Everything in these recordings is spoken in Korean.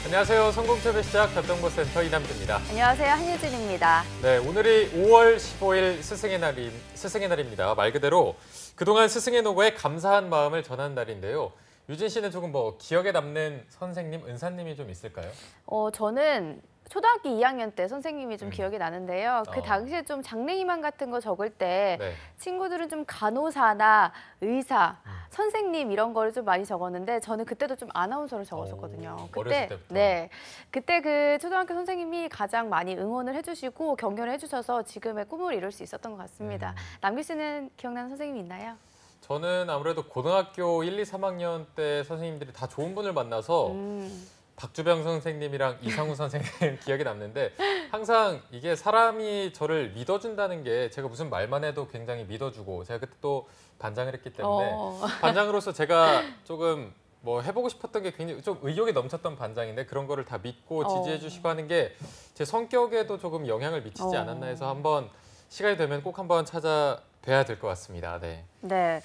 안녕하세요. 성공체배 시작 교통정보센터 이남주입니다. 안녕하세요. 한유진입니다. 네, 오늘이 5월 15일 스승의 날입니다. 말 그대로 그동안 스승의 노고에 감사한 마음을 전하는 날인데요. 유진 씨는 조금 기억에 남는 선생님, 은사님이 좀 있을까요? 저는 초등학교 2학년 때 선생님이 좀 기억이 나는데요. 그 당시에 좀 장래희망 같은 거 적을 때 네. 친구들은 좀 간호사나 의사, 선생님 이런 거를 좀 많이 적었는데 저는 그때도 좀 아나운서를 적었었거든요. 어렸을 때부터. 네, 그때 그 초등학교 선생님이 가장 많이 응원을 해주시고 격려를 해주셔서 지금의 꿈을 이룰 수 있었던 것 같습니다. 남규 씨는 기억나는 선생님이 있나요? 저는 아무래도 고등학교 1, 2, 3학년 때 선생님들이 다 좋은 분을 만나서 박주병 선생님이랑 이상우 선생님 기억이 남는데 항상 이게 사람이 저를 믿어준다는 게 제가 무슨 말만 해도 굉장히 믿어주고 제가 그때 또 반장을 했기 때문에 반장으로서 제가 조금 해보고 싶었던 게 굉장히 좀 의욕이 넘쳤던 반장인데 그런 거를 다 믿고 지지해 주시고 하는 게 제 성격에도 조금 영향을 미치지 않았나 해서 한번 시간이 되면 꼭 한번 찾아뵈야 될 것 같습니다. 네. 네,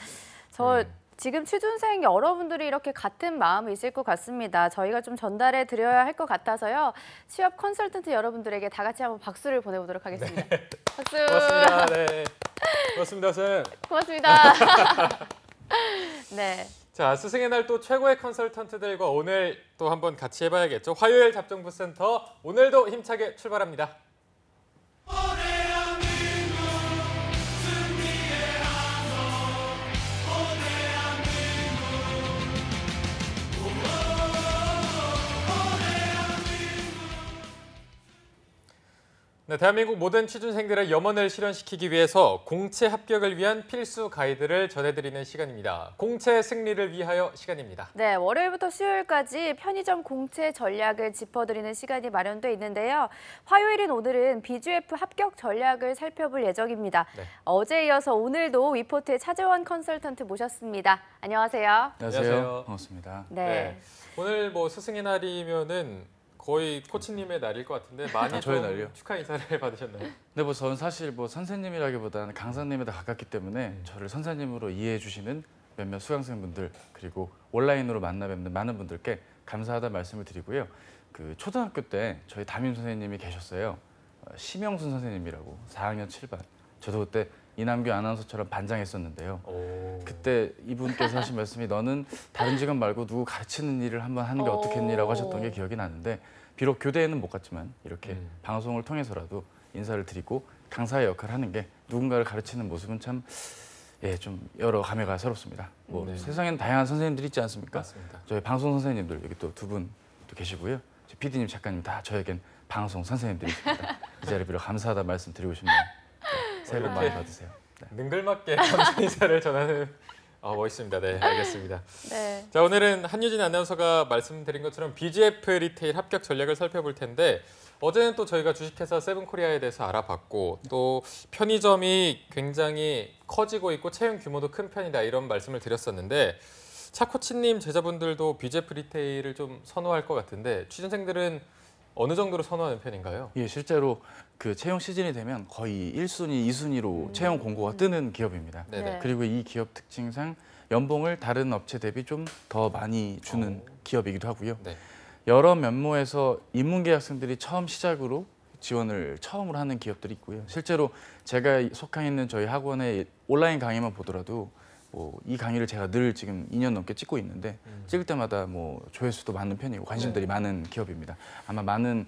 저 지금 취준생 여러분들이 이렇게 같은 마음이 있을 것 같습니다. 저희가 좀 전달해 드려야 할 것 같아서요. 취업 컨설턴트 여러분들에게 다 같이 한번 박수를 보내보도록 하겠습니다. 네. 박수. 고맙습니다. 네. 고맙습니다, 쌤. 고맙습니다. 네. 자, 스승의 날 또 최고의 컨설턴트들과 오늘 또 한번 같이 해봐야겠죠. 화요일 잡정부센터 오늘도 힘차게 출발합니다. 네, 대한민국 모든 취준생들의 염원을 실현시키기 위해서 공채 합격을 위한 필수 가이드를 전해드리는 시간입니다. 공채 승리를 위하여 시간입니다. 네, 월요일부터 수요일까지 편의점 공채 전략을 짚어드리는 시간이 마련돼 있는데요. 화요일인 오늘은 BGF 합격 전략을 살펴볼 예정입니다. 네. 어제에 이어서 오늘도 위포트의 차재원 컨설턴트 모셨습니다. 안녕하세요. 안녕하세요. 반갑습니다. 네. 오늘 스승의 날이면은 거의 코치님의 날일 것 같은데 많이 저의 좀 날이요? 축하 인사를 받으셨나요? 근데 저는 사실 선생님이라기보다는 강사님에 더 가깝기 때문에 저를 선생님으로 이해해 주시는 몇몇 수강생분들 그리고 온라인으로 만나 뵙는 많은 분들께 감사하다는 말씀을 드리고요. 그 초등학교 때 저희 담임 선생님이 계셨어요. 심영순 선생님이라고 4학년 7반. 저도 그때 이남규 아나운서처럼 반장했었는데요. 그때 이분께서 하신 말씀이 너는 다른 직업 말고 누구 가르치는 일을 한번 하는 게 어떻겠니라고 하셨던 게 기억이 나는데 비록 교대에는 못 갔지만 이렇게 방송을 통해서라도 인사를 드리고 강사의 역할을 하는 게 누군가를 가르치는 모습은 참 좀 여러 감회가 새롭습니다. 세상에는 다양한 선생님들이 있지 않습니까? 맞습니다. 저희 방송 선생님들 여기 또 두 분 또 계시고요. PD님, 작가님 다 저에겐 방송 선생님들이십니다. 이 자리 빌어 감사하다 말씀드리고 싶네요. 네, 새해 복 많이 받으세요. 네. 능글맞게 감사 인사를 전하는 멋있습니다. 네, 알겠습니다. 네. 자, 오늘은 한유진 아나운서가 말씀드린 것처럼 BGF 리테일 합격 전략을 살펴볼 텐데 어제는 또 저희가 주식회사 세븐코리아에 대해서 알아봤고 또 편의점이 굉장히 커지고 있고 채용 규모도 큰 편이다 이런 말씀을 드렸었는데 차코치님 제자분들도 BGF 리테일을 좀 선호할 것 같은데 취준생들은 어느 정도로 선호하는 편인가요? 예, 실제로 그 채용 시즌이 되면 거의 1순위, 2순위로 채용 공고가 뜨는 기업입니다. 네네. 그리고 이 기업 특징상 연봉을 다른 업체 대비 좀 더 많이 주는 기업이기도 하고요. 네. 여러 면모에서 인문계 학생들이 처음 시작으로 지원을 처음으로 하는 기업들이 있고요. 실제로 제가 속해 있는 저희 학원의 온라인 강의만 보더라도 이 강의를 제가 늘 지금 2년 넘게 찍고 있는데 찍을 때마다 조회수도 많은 편이고 관심들이 많은 기업입니다. 아마 많은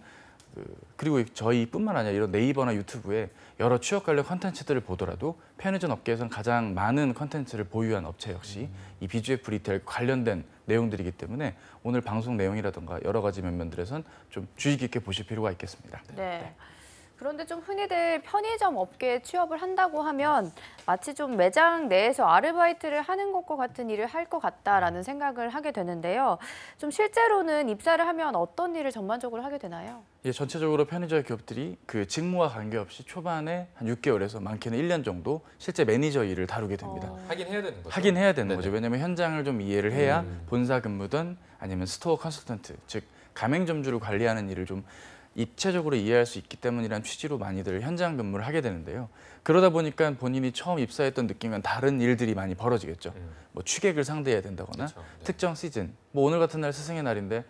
그리고 저희뿐만 아니라 이런 네이버나 유튜브에 여러 취업 관련 컨텐츠들을 보더라도 편의점 업계에서는 가장 많은 컨텐츠를 보유한 업체 역시 이 BGF 리테일 관련된 내용들이기 때문에 오늘 방송 내용이라든가 여러 가지 면면들에선 좀 주의 깊게 보실 필요가 있겠습니다. 네. 그런데 좀 흔히들 편의점 업계에 취업을 한다고 하면 마치 좀 매장 내에서 아르바이트를 하는 것과 같은 일을 할 것 같다라는 생각을 하게 되는데요. 좀 실제로는 입사를 하면 어떤 일을 전반적으로 하게 되나요? 예, 전체적으로 편의점 기업들이 그 직무와 관계없이 초반에 한 6개월에서 많게는 1년 정도 실제 매니저 일을 다루게 됩니다. 하긴 해야 되는 거죠? 하긴 해야 되는 네네. 거죠. 왜냐하면 현장을 좀 이해를 해야 본사 근무든 아니면 스토어 컨설턴트, 즉 가맹점주를 관리하는 일을 좀 입체적으로 이해할 수 있기 때문이라는 취지로 많이들 현장 근무를 하게 되는데요. 그러다 보니까 본인이 처음 입사했던 느낌과는 다른 일들이 많이 벌어지겠죠. 취객을 상대해야 된다거나 그렇죠. 네. 특정 시즌, 오늘 같은 날 스승의 날인데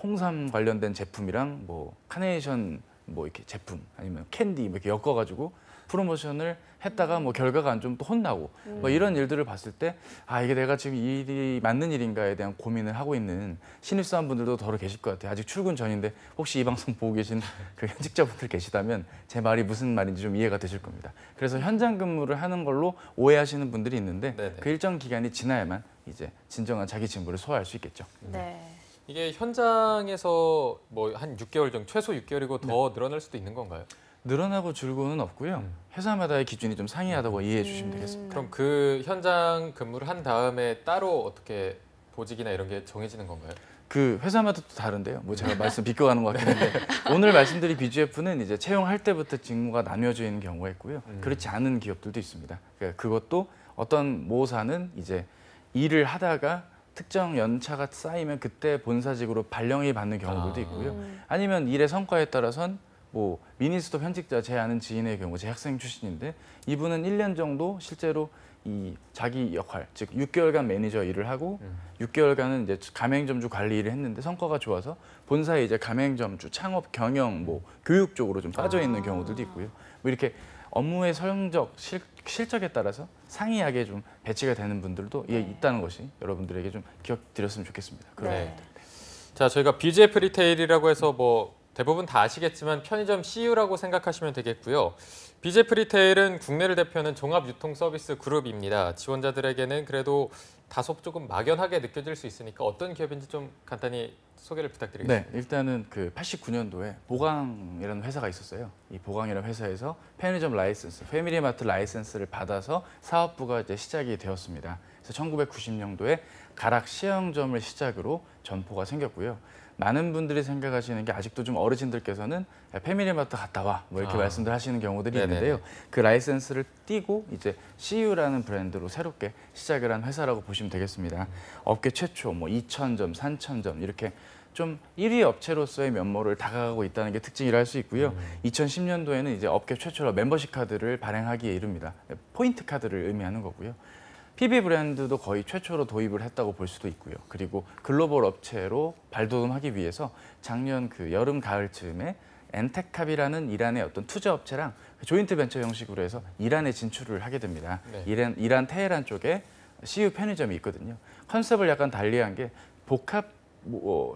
홍삼 관련된 제품이랑 뭐 카네이션 뭐 이렇게 제품 아니면 캔디 뭐 이렇게 엮어가지고 프로모션을 했다가 뭐 결과가 안 좋으면 또 혼나고 뭐 이런 일들을 봤을 때 아 이게 내가 지금 이 일이 맞는 일인가에 대한 고민을 하고 있는 신입사원분들도 더러 계실 것 같아요. 아직 출근 전인데 혹시 이 방송 보고 계신 그 현직자분들 계시다면 제 말이 무슨 말인지 좀 이해가 되실 겁니다. 그래서 현장 근무를 하는 걸로 오해하시는 분들이 있는데 네네. 그 일정 기간이 지나야만 이제 진정한 자기 직무를 소화할 수 있겠죠. 네. 이게 현장에서 뭐 한 6개월 정도, 최소 6개월이고 더 늘어날 수도 있는 건가요? 늘어나고 줄고는 없고요. 회사마다의 기준이 좀 상이하다고 이해해 주시면 되겠습니다. 그럼 그 현장 근무를 한 다음에 따로 어떻게 보직이나 이런 게 정해지는 건가요? 그 회사마다 또 다른데요. 뭐 제가 말씀 비껴가는 것 같긴 한데 오늘 말씀드린 BGF는 이제 채용할 때부터 직무가 나뉘어져 있는 경우가 있고요. 그렇지 않은 기업들도 있습니다. 그러니까 그것도 어떤 모사는 이제 일을 하다가 특정 연차가 쌓이면 그때 본사직으로 발령이 받는 경우들도 있고요. 아니면 일의 성과에 따라선 뭐 미니스톱 현직자 제 아는 지인의 경우 제 학생 출신인데 이분은 1년 정도 실제로 이 자기 역할 즉 6개월간 매니저 일을 하고 6개월간은 이제 가맹점주 관리 일을 했는데 성과가 좋아서 본사에 이제 가맹점주 창업 경영 뭐 교육 쪽으로 좀 빠져 있는 경우들도 있고요. 뭐 이렇게 업무의 성적 실적에 따라서 상이하게 좀 배치가 되는 분들도 있다는 것이 여러분들에게 좀 기억드렸으면 좋겠습니다. 그런 네. 것들. 자, 저희가 BGF 리테일이라고 해서 뭐 대부분 다 아시겠지만 편의점 CU라고 생각하시면 되겠고요. BGF 리테일은 국내를 대표하는 종합 유통 서비스 그룹입니다. 지원자들에게는 그래도 다소 조금 막연하게 느껴질 수 있으니까 어떤 기업인지 좀 간단히 소개를 부탁드리겠습니다. 네, 일단은 그 89년도에 보강이라는 회사가 있었어요. 이 보강이라는 회사에서 편의점 라이센스, 패밀리마트 라이센스를 받아서 사업부가 이제 시작이 되었습니다. 그래서 1990년도에 가락 시형점을 시작으로 점포가 생겼고요. 많은 분들이 생각하시는 게 아직도 좀 어르신들께서는 야, 패밀리마트 갔다 와 뭐 이렇게 말씀들 하시는 경우들이 네네네. 있는데요. 그 라이센스를 띄고 이제 CU라는 브랜드로 새롭게 시작을 한 회사라고 보시면 되겠습니다. 업계 최초 뭐 2,000점, 3,000점 이렇게 좀 1위 업체로서의 면모를 다가가고 있다는 게 특징이라 할 수 있고요. 2010년도에는 이제 업계 최초로 멤버십 카드를 발행하기에 이릅니다. 포인트 카드를 의미하는 거고요. PB 브랜드도 거의 최초로 도입을 했다고 볼 수도 있고요. 그리고 글로벌 업체로 발돋움하기 위해서 작년 그 여름 가을쯤에 엔텍캅이라는 이란의 어떤 투자 업체랑 조인트 벤처 형식으로 해서 이란에 진출을 하게 됩니다. 네. 이란 테헤란 쪽에 CU 편의점이 있거든요. 컨셉을 약간 달리한 게 복합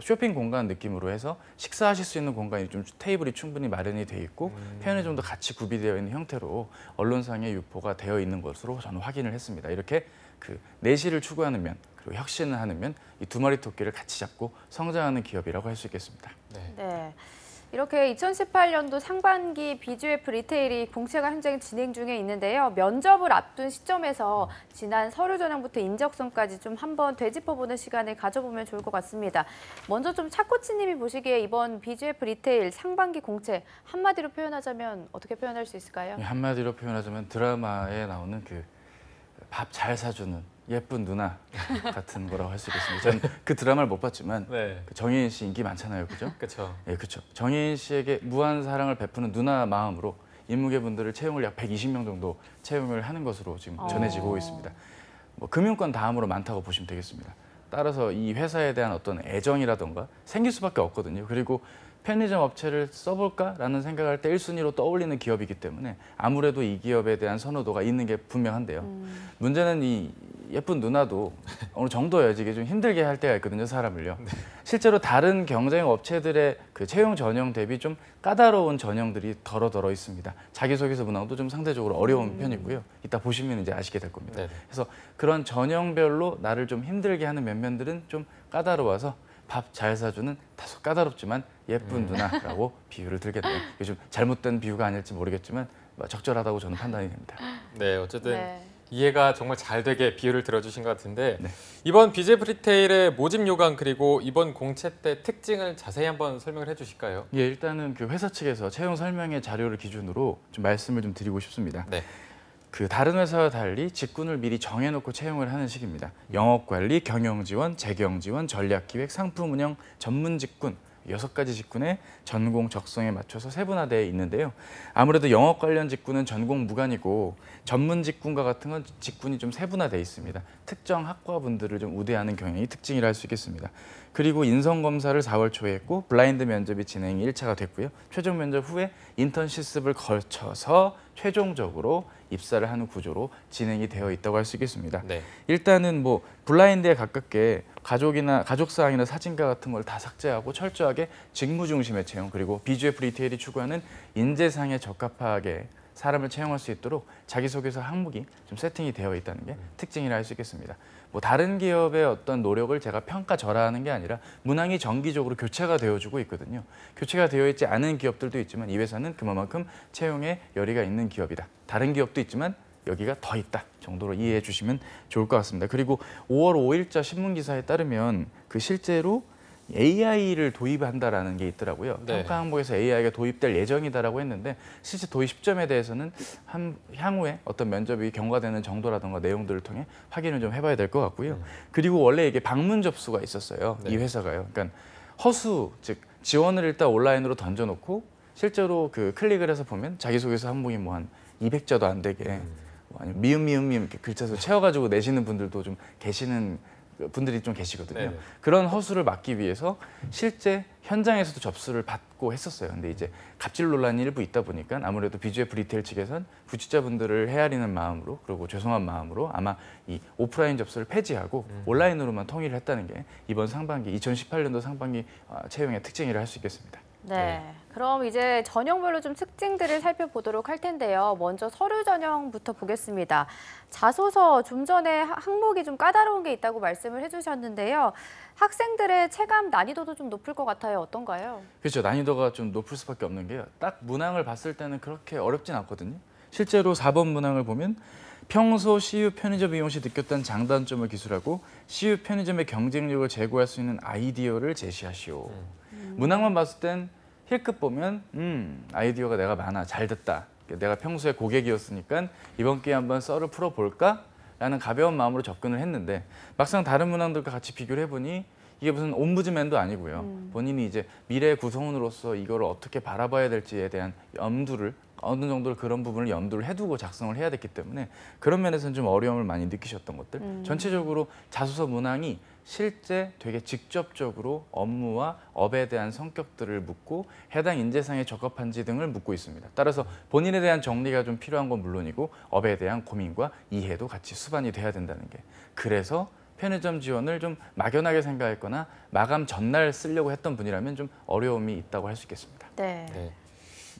쇼핑 공간 느낌으로 해서 식사하실 수 있는 공간이 좀 테이블이 충분히 마련이 돼 있고 편의점도 같이 구비되어 있는 형태로 언론상의 유포가 되어 있는 것으로 저는 확인을 했습니다. 이렇게 그 내실을 추구하는 면 그리고 혁신을 하는 면 이 두 마리 토끼를 같이 잡고 성장하는 기업이라고 할 수 있겠습니다. 네. 네. 이렇게 2018년도 상반기 BGF 리테일이 공채가 현재 진행 중에 있는데요. 면접을 앞둔 시점에서 지난 서류 전형부터 인적성까지 좀 한번 되짚어보는 시간을 가져보면 좋을 것 같습니다. 먼저 좀 차코치님이 보시기에 이번 BGF 리테일 상반기 공채 한마디로 표현하자면 어떻게 표현할 수 있을까요? 한마디로 표현하자면 드라마에 나오는 그 밥 잘 사주는 예쁜 누나 같은 거라고 할 수 있겠습니다. 저는 그 드라마를 못 봤지만 네. 그 정혜인 씨 인기 많잖아요, 그죠? 그렇죠. 예, 그렇죠. 정혜인 씨에게 무한 사랑을 베푸는 누나 마음으로 인무계 분들을 채용을 약 120명 정도 채용을 하는 것으로 지금 전해지고 있습니다. 뭐 금융권 다음으로 많다고 보시면 되겠습니다. 따라서 이 회사에 대한 어떤 애정이라던가 생길 수밖에 없거든요. 그리고 편의점 업체를 써볼까라는 생각할 때 1순위로 떠올리는 기업이기 때문에 아무래도 이 기업에 대한 선호도가 있는 게 분명한데요. 문제는 이 예쁜 누나도 어느 정도 여직에 좀 힘들게 할 때가 있거든요, 사람을요. 실제로 다른 경쟁 업체들의 그 채용 전형 대비 좀 까다로운 전형들이 더러 있습니다. 자기소개서 문항도 좀 상대적으로 어려운 편이고요. 이따 보시면 이제 아시게 될 겁니다. 네네. 그래서 그런 전형별로 나를 좀 힘들게 하는 면면들은 좀 까다로워서 밥 잘 사주는 다소 까다롭지만 예쁜 누나라고 비유를 들겠네요. 요즘 잘못된 비유가 아닐지 모르겠지만 적절하다고 저는 판단이 됩니다. 네, 어쨌든 네. 이해가 정말 잘 되게 비유를 들어주신 것 같은데 네. 이번 BGF 리테일의 모집 요강 그리고 이번 공채 때 특징을 자세히 한번 설명을 해주실까요? 예, 일단은 그 회사 측에서 채용 설명회 자료를 기준으로 좀 말씀을 좀 드리고 싶습니다. 네. 그 다른 회사와 달리 직군을 미리 정해놓고 채용을 하는 식입니다. 영업관리, 경영지원, 재경지원, 전략기획, 상품운영, 전문 직군 6가지 직군의 전공 적성에 맞춰서 세분화되어 있는데요. 아무래도 영업 관련 직군은 전공 무관이고 전문 직군과 같은 건 직군이 좀 세분화되어 있습니다. 특정 학과분들을 좀 우대하는 경향이 특징이라 할 수 있겠습니다. 그리고 인성검사를 4월 초에 했고 블라인드 면접이 진행이 1차가 됐고요. 최종 면접 후에 인턴 실습을 거쳐서 최종적으로 입사를 하는 구조로 진행이 되어 있다고 할 수 있겠습니다. 네. 일단은 뭐 블라인드에 가깝게 가족 사항이나 사진가 같은 걸 다 삭제하고 철저하게 직무 중심의 채용 그리고 BGF 리테일이 추구하는 인재상에 적합하게 사람을 채용할 수 있도록 자기소개서 항목이 좀 세팅이 되어 있다는 게 특징이라 할 수 있겠습니다. 뭐 다른 기업의 어떤 노력을 제가 평가절하하는 게 아니라 문항이 정기적으로 교체가 되어주고 있거든요. 교체가 되어 있지 않은 기업들도 있지만 이 회사는 그만큼 채용에 열의가 있는 기업이다. 다른 기업도 있지만 여기가 더 있다 정도로 이해해 주시면 좋을 것 같습니다. 그리고 5월 5일자 신문기사에 따르면 그 실제로 AI를 도입한다라는 게 있더라고요. 네. 평가 항목에서 AI가 도입될 예정이다라고 했는데 실제 도입 시점에 대해서는 향후에 어떤 면접이 경과되는 정도라든가 내용들을 통해 확인을 좀 해봐야 될 것 같고요. 그리고 원래 이게 방문 접수가 있었어요. 네. 이 회사가요. 그러니까 허수 즉 지원을 일단 온라인으로 던져놓고 실제로 그 클릭을 해서 보면 자기소개서 항목이 뭐 한 200자도 안 되게 뭐 아니면 미음 이렇게 글자수 채워가지고 내시는 분들도 좀 계시는 분들이 좀 계시거든요. 네네. 그런 허수를 막기 위해서 실제 현장에서도 접수를 받고 했었어요. 근데 이제 갑질 논란이 일부 있다 보니까 아무래도 BGF 리테일 측에선 구직자분들을 헤아리는 마음으로 그리고 죄송한 마음으로 아마 이 오프라인 접수를 폐지하고 온라인으로만 통일을 했다는 게 이번 상반기 2018년도 상반기 채용의 특징이라 할 수 있겠습니다. 네. 그럼 이제 전형별로 좀 특징들을 살펴보도록 할 텐데요. 먼저 서류 전형부터 보겠습니다. 자소서 좀 전에 항목이 좀 까다로운 게 있다고 말씀을 해주셨는데요. 학생들의 체감 난이도도 좀 높을 것 같아요. 어떤가요? 그렇죠. 난이도가 좀 높을 수밖에 없는 게요. 딱 문항을 봤을 때는 그렇게 어렵진 않거든요. 실제로 4번 문항을 보면 평소 CU 편의점 이용 시 느꼈던 장단점을 기술하고 CU 편의점의 경쟁력을 제고할 수 있는 아이디어를 제시하시오. 문항만 봤을 땐 힐끗 보면 아이디어가 내가 많아, 잘 됐다. 내가 평소에 고객이었으니까 이번 기회에 한번 썰을 풀어볼까? 라는 가벼운 마음으로 접근을 했는데 막상 다른 문항들과 같이 비교를 해보니 이게 무슨 옴부즈맨도 아니고요. 본인이 이제 미래 구성원으로서 이거를 어떻게 바라봐야 될지에 대한 염두를 어느 정도 그런 부분을 염두를 해두고 작성을 해야 됐기 때문에 그런 면에서는 좀 어려움을 많이 느끼셨던 것들. 전체적으로 자소서 문항이 실제 되게 직접적으로 업무와 업에 대한 성격들을 묻고 해당 인재상에 적합한지 등을 묻고 있습니다. 따라서 본인에 대한 정리가 좀 필요한 건 물론이고 업에 대한 고민과 이해도 같이 수반이 돼야 된다는 게. 그래서 편의점 지원을 좀 막연하게 생각했거나 마감 전날 쓰려고 했던 분이라면 좀 어려움이 있다고 할 수 있겠습니다. 네. 네.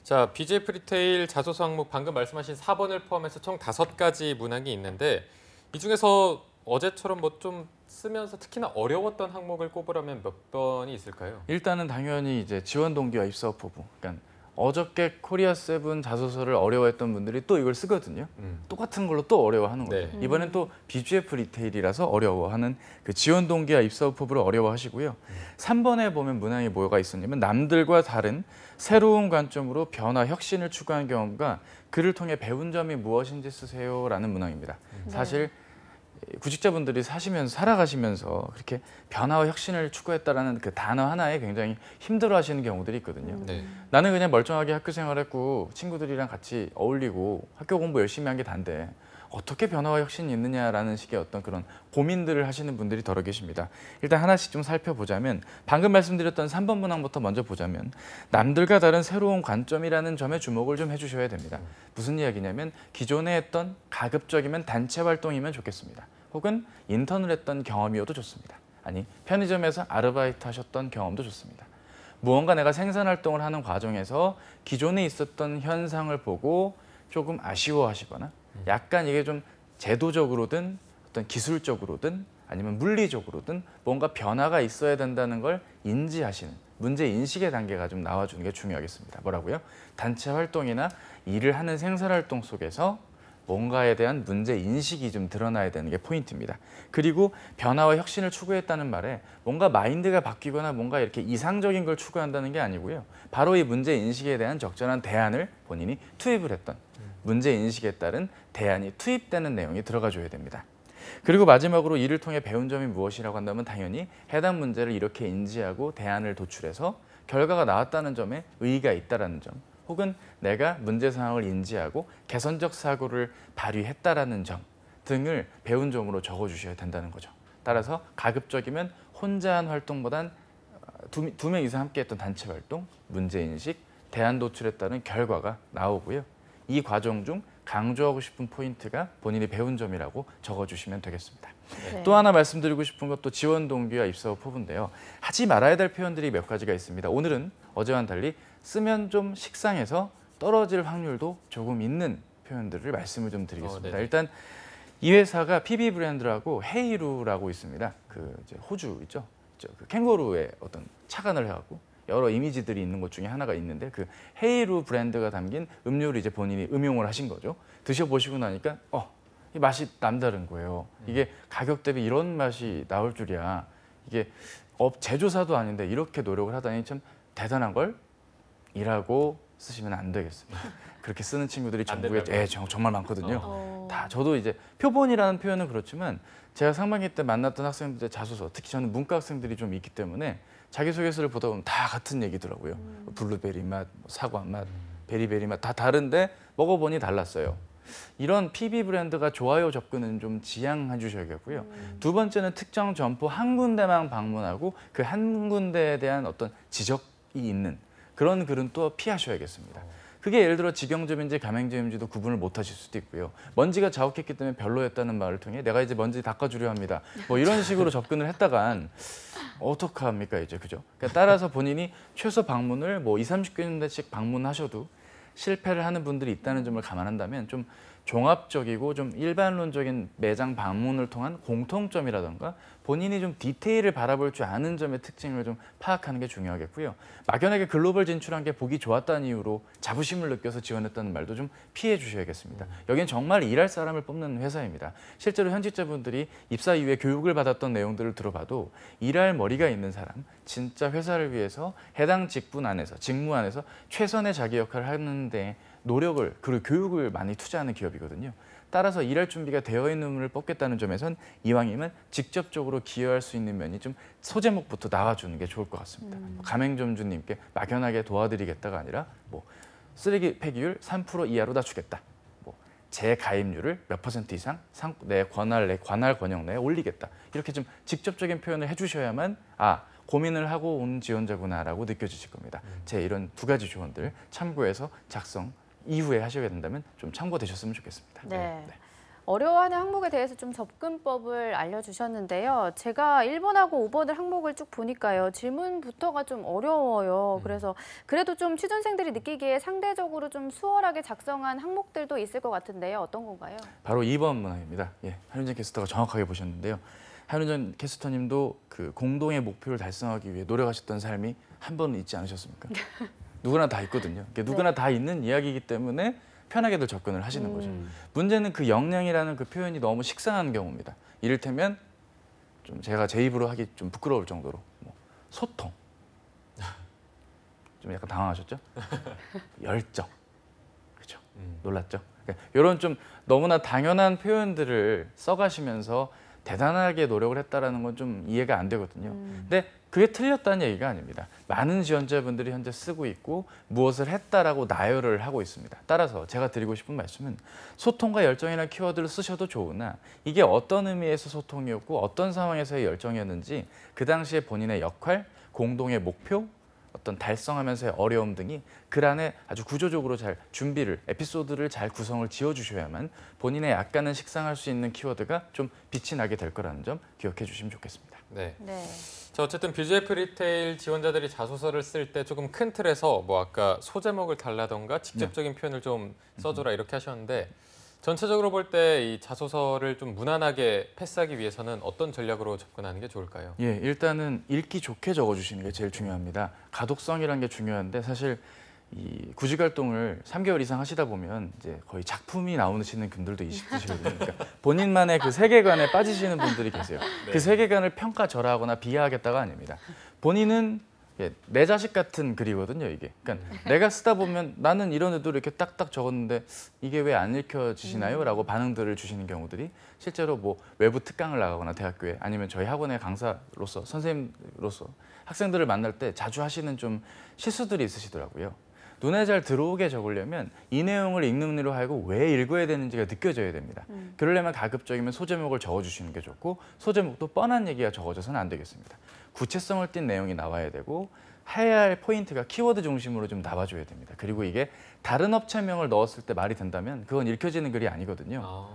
자, BGF 리테일 자소서 항목 방금 말씀하신 4번을 포함해서 총 5가지 문항이 있는데 이 중에서 어제처럼 뭐 좀 쓰면서 특히나 어려웠던 항목을 꼽으라면 몇 번이 있을까요? 일단은 당연히 이제 지원 동기와 입사 포부. 그러니까 어저께 코리아 세븐 자소서를 어려워했던 분들이 또 이걸 쓰거든요. 똑같은 걸로 또 어려워하는 거죠. 네. 이번엔 또 BGF 리테일이라서 어려워하는 그 지원 동기와 입사 포부를 어려워하시고요. 3번에 보면 문항이 뭐가 있었냐면 남들과 다른 새로운 관점으로 변화, 혁신을 추구한 경험과 그를 통해 배운 점이 무엇인지 쓰세요라는 문항입니다. 사실 구직자분들이 살아가시면서 그렇게 변화와 혁신을 추구했다라는 그 단어 하나에 굉장히 힘들어하시는 경우들이 있거든요. 네. 나는 그냥 멀쩡하게 학교 생활했고 친구들이랑 같이 어울리고 학교 공부 열심히 한 게 단데 어떻게 변화와 혁신이 있느냐라는 식의 어떤 그런 고민들을 하시는 분들이 더러 계십니다. 일단 하나씩 좀 살펴보자면 방금 말씀드렸던 3번 문항부터 먼저 보자면 남들과 다른 새로운 관점이라는 점에 주목을 좀 해주셔야 됩니다. 무슨 이야기냐면 기존에 했던 가급적이면 단체 활동이면 좋겠습니다. 혹은 인턴을 했던 경험이어도 좋습니다. 아니 편의점에서 아르바이트 하셨던 경험도 좋습니다. 무언가 내가 생산 활동을 하는 과정에서 기존에 있었던 현상을 보고 조금 아쉬워하시거나 약간 이게 좀 제도적으로든 어떤 기술적으로든 아니면 물리적으로든 뭔가 변화가 있어야 된다는 걸 인지하시는 문제 인식의 단계가 좀 나와주는 게 중요하겠습니다. 뭐라고요? 단체 활동이나 일을 하는 생산 활동 속에서 뭔가에 대한 문제 인식이 좀 드러나야 되는 게 포인트입니다. 그리고 변화와 혁신을 추구했다는 말에 뭔가 마인드가 바뀌거나 뭔가 이렇게 이상적인 걸 추구한다는 게 아니고요. 바로 이 문제 인식에 대한 적절한 대안을 본인이 투입을 했던 문제 인식에 따른 대안이 투입되는 내용이 들어가줘야 됩니다. 그리고 마지막으로 이를 통해 배운 점이 무엇이라고 한다면 당연히 해당 문제를 이렇게 인지하고 대안을 도출해서 결과가 나왔다는 점에 의의가 있다라는 점, 혹은 내가 문제 상황을 인지하고 개선적 사고를 발휘했다라는 점 등을 배운 점으로 적어주셔야 된다는 거죠. 따라서 가급적이면 혼자 한 활동보단 두 명 이상 함께했던 단체 활동, 문제인식, 대안 도출에 따른 결과가 나오고요. 이 과정 중 강조하고 싶은 포인트가 본인이 배운 점이라고 적어주시면 되겠습니다. 네. 또 하나 말씀드리고 싶은 것도 지원 동기와 입사 후 포부인데요. 하지 말아야 될 표현들이 몇 가지가 있습니다. 오늘은 어제와는 달리 쓰면 좀 식상해서 떨어질 확률도 조금 있는 표현들을 말씀을 좀 드리겠습니다. 일단 이 회사가 PB 브랜드라고 헤이루라고 있습니다. 그 이제 호주 있죠. 그 캥거루의 어떤 착안을 해갖고 여러 이미지들이 있는 것 중에 하나가 있는데 그 헤이루 브랜드가 담긴 음료를 이제 본인이 음용을 하신 거죠. 드셔보시고 나니까 이 맛이 남다른 거예요. 이게 가격 대비 이런 맛이 나올 줄이야. 이게 제조사도 아닌데 이렇게 노력을 하다니 참 대단한 걸 이라고 쓰시면 안 되겠습니다. 그렇게 쓰는 친구들이 전국에 정말 많거든요. 다 저도 이제 표본이라는 표현은 그렇지만 제가 상반기 때 만났던 학생들의 자소서, 특히 저는 문과 학생들이 좀 있기 때문에 자기소개서를 보다 보면 다 같은 얘기더라고요. 블루베리 맛, 사과 맛, 베리베리 맛 다 다른데 먹어보니 달랐어요. 이런 PB 브랜드가 좋아요 접근은 좀 지양해 주셔야겠고요. 두 번째는 특정 점포 한 군데만 방문하고 그 한 군데에 대한 어떤 지적이 있는 그런 글은 또 피하셔야겠습니다. 그게 예를 들어 직영점인지 가맹점인지도 구분을 못 하실 수도 있고요. 먼지가 자욱했기 때문에 별로였다는 말을 통해 내가 이제 먼지 닦아주려 합니다. 뭐 이런 식으로 접근을 했다간 어떡합니까 이제, 그죠? 그러니까 따라서 본인이 최소 방문을 뭐 20-30군데씩 방문하셔도 실패를 하는 분들이 있다는 점을 감안한다면 좀 종합적이고 좀 일반론적인 매장 방문을 통한 공통점이라던가 본인이 좀 디테일을 바라볼 줄 아는 점의 특징을 좀 파악하는 게 중요하겠고요. 막연하게 글로벌 진출한 게 보기 좋았다는 이유로 자부심을 느껴서 지원했다는 말도 좀 피해 주셔야겠습니다. 여긴 정말 일할 사람을 뽑는 회사입니다. 실제로 현직자분들이 입사 이후에 교육을 받았던 내용들을 들어봐도 일할 머리가 있는 사람, 진짜 회사를 위해서 해당 직무 안에서 최선의 자기 역할을 하는데 노력을 그리고 교육을 많이 투자하는 기업이거든요. 따라서 일할 준비가 되어 있는 분을 뽑겠다는 점에선 이왕이면 직접적으로 기여할 수 있는 면이 좀 소제목부터 나와주는 게 좋을 것 같습니다. 가맹점주님께 막연하게 도와드리겠다가 아니라 뭐 쓰레기 폐기율 3% 이하로 낮추겠다. 뭐 재가입률을 몇 % 이상 내 관할 권역 내에 올리겠다. 이렇게 좀 직접적인 표현을 해주셔야만 고민을 하고 온 지원자구나라고 느껴지실 겁니다. 제 이런 두 가지 조언들 참고해서 작성 이후에 하셔야 된다면 좀 참고되셨으면 좋겠습니다. 네. 어려워하는 항목에 대해서 좀 접근법을 알려주셨는데요. 제가 1번하고 5번을 항목을 쭉 보니까요. 질문부터가 좀 어려워요. 그래서 그래도 좀 취준생들이 느끼기에 상대적으로 좀 수월하게 작성한 항목들도 있을 것 같은데요. 어떤 건가요? 바로 2번 문항입니다. 한윤정 캐스터가 정확하게 보셨는데요. 한윤정 캐스터님도 그 공동의 목표를 달성하기 위해 노력하셨던 삶이 한 번은 있지 않으셨습니까? 누구나 다 있거든요. 누구나 다 있는 이야기이기 때문에 편하게들 접근을 하시는 거죠. 문제는 그 역량이라는 그 표현이 너무 식상한 경우입니다. 이를테면 좀 제가 제 입으로 하기 좀 부끄러울 정도로 소통. 좀 약간 당황하셨죠? 열정. 그렇죠? 놀랐죠? 그러니까 이런 좀 너무나 당연한 표현들을 써가시면서 대단하게 노력을 했다라는 건 좀 이해가 안 되거든요. 근데 그게 틀렸다는 얘기가 아닙니다. 많은 지원자분들이 현재 쓰고 있고 무엇을 했다라고 나열을 하고 있습니다. 따라서 제가 드리고 싶은 말씀은 소통과 열정이라는 키워드를 쓰셔도 좋으나 이게 어떤 의미에서 소통이었고 어떤 상황에서의 열정이었는지 그 당시에 본인의 역할, 공동의 목표, 어떤 달성하면서의 어려움 등이 글 안에 아주 구조적으로 잘 준비를, 에피소드를 잘 구성을 지어주셔야만 본인의 약간은 식상할 수 있는 키워드가 좀 빛이 나게 될 거라는 점 기억해 주시면 좋겠습니다. 네. 네. 자, 어쨌든 뷰제프 리테일 지원자들이 자소서를 쓸 때 조금 큰 틀에서 뭐 아까 소제목을 달라던가 직접적인 표현을 좀 써줘라 이렇게 하셨는데 전체적으로 볼 때 이 자소서를 좀 무난하게 패스하기 위해서는 어떤 전략으로 접근하는 게 좋을까요? 일단은 읽기 좋게 적어주시는 게 제일 중요합니다. 가독성이라는 게 중요한데 사실 이 구직 활동을 3개월 이상 하시다 보면 이제 거의 작품이 나오시는 분들도 있으시거든요. 그러니까 본인만의 그 세계관에 빠지시는 분들이 계세요. 그 세계관을 평가절하하거나 비하하겠다가 아닙니다. 본인은 예, 내 자식 같은 글이거든요, 이게. 그러니까 내가 쓰다 보면 나는 이런 의도로 이렇게 딱딱 적었는데 이게 왜 안 읽혀지시나요? 라고 반응들을 주시는 경우들이 실제로 뭐 외부 특강을 나가거나 대학교에 아니면 저희 학원의 강사로서 선생님으로서 학생들을 만날 때 자주 하시는 좀 실수들이 있으시더라고요. 눈에 잘 들어오게 적으려면 이 내용을 읽는 이로 하여금 왜 읽어야 되는지가 느껴져야 됩니다. 그러려면 가급적이면 소제목을 적어주시는 게 좋고 소제목도 뻔한 얘기가 적어져서는 안 되겠습니다. 구체성을 띈 내용이 나와야 되고 해야 할 포인트가 키워드 중심으로 좀 나와줘야 됩니다. 그리고 이게 다른 업체명을 넣었을 때 말이 된다면 그건 읽혀지는 글이 아니거든요.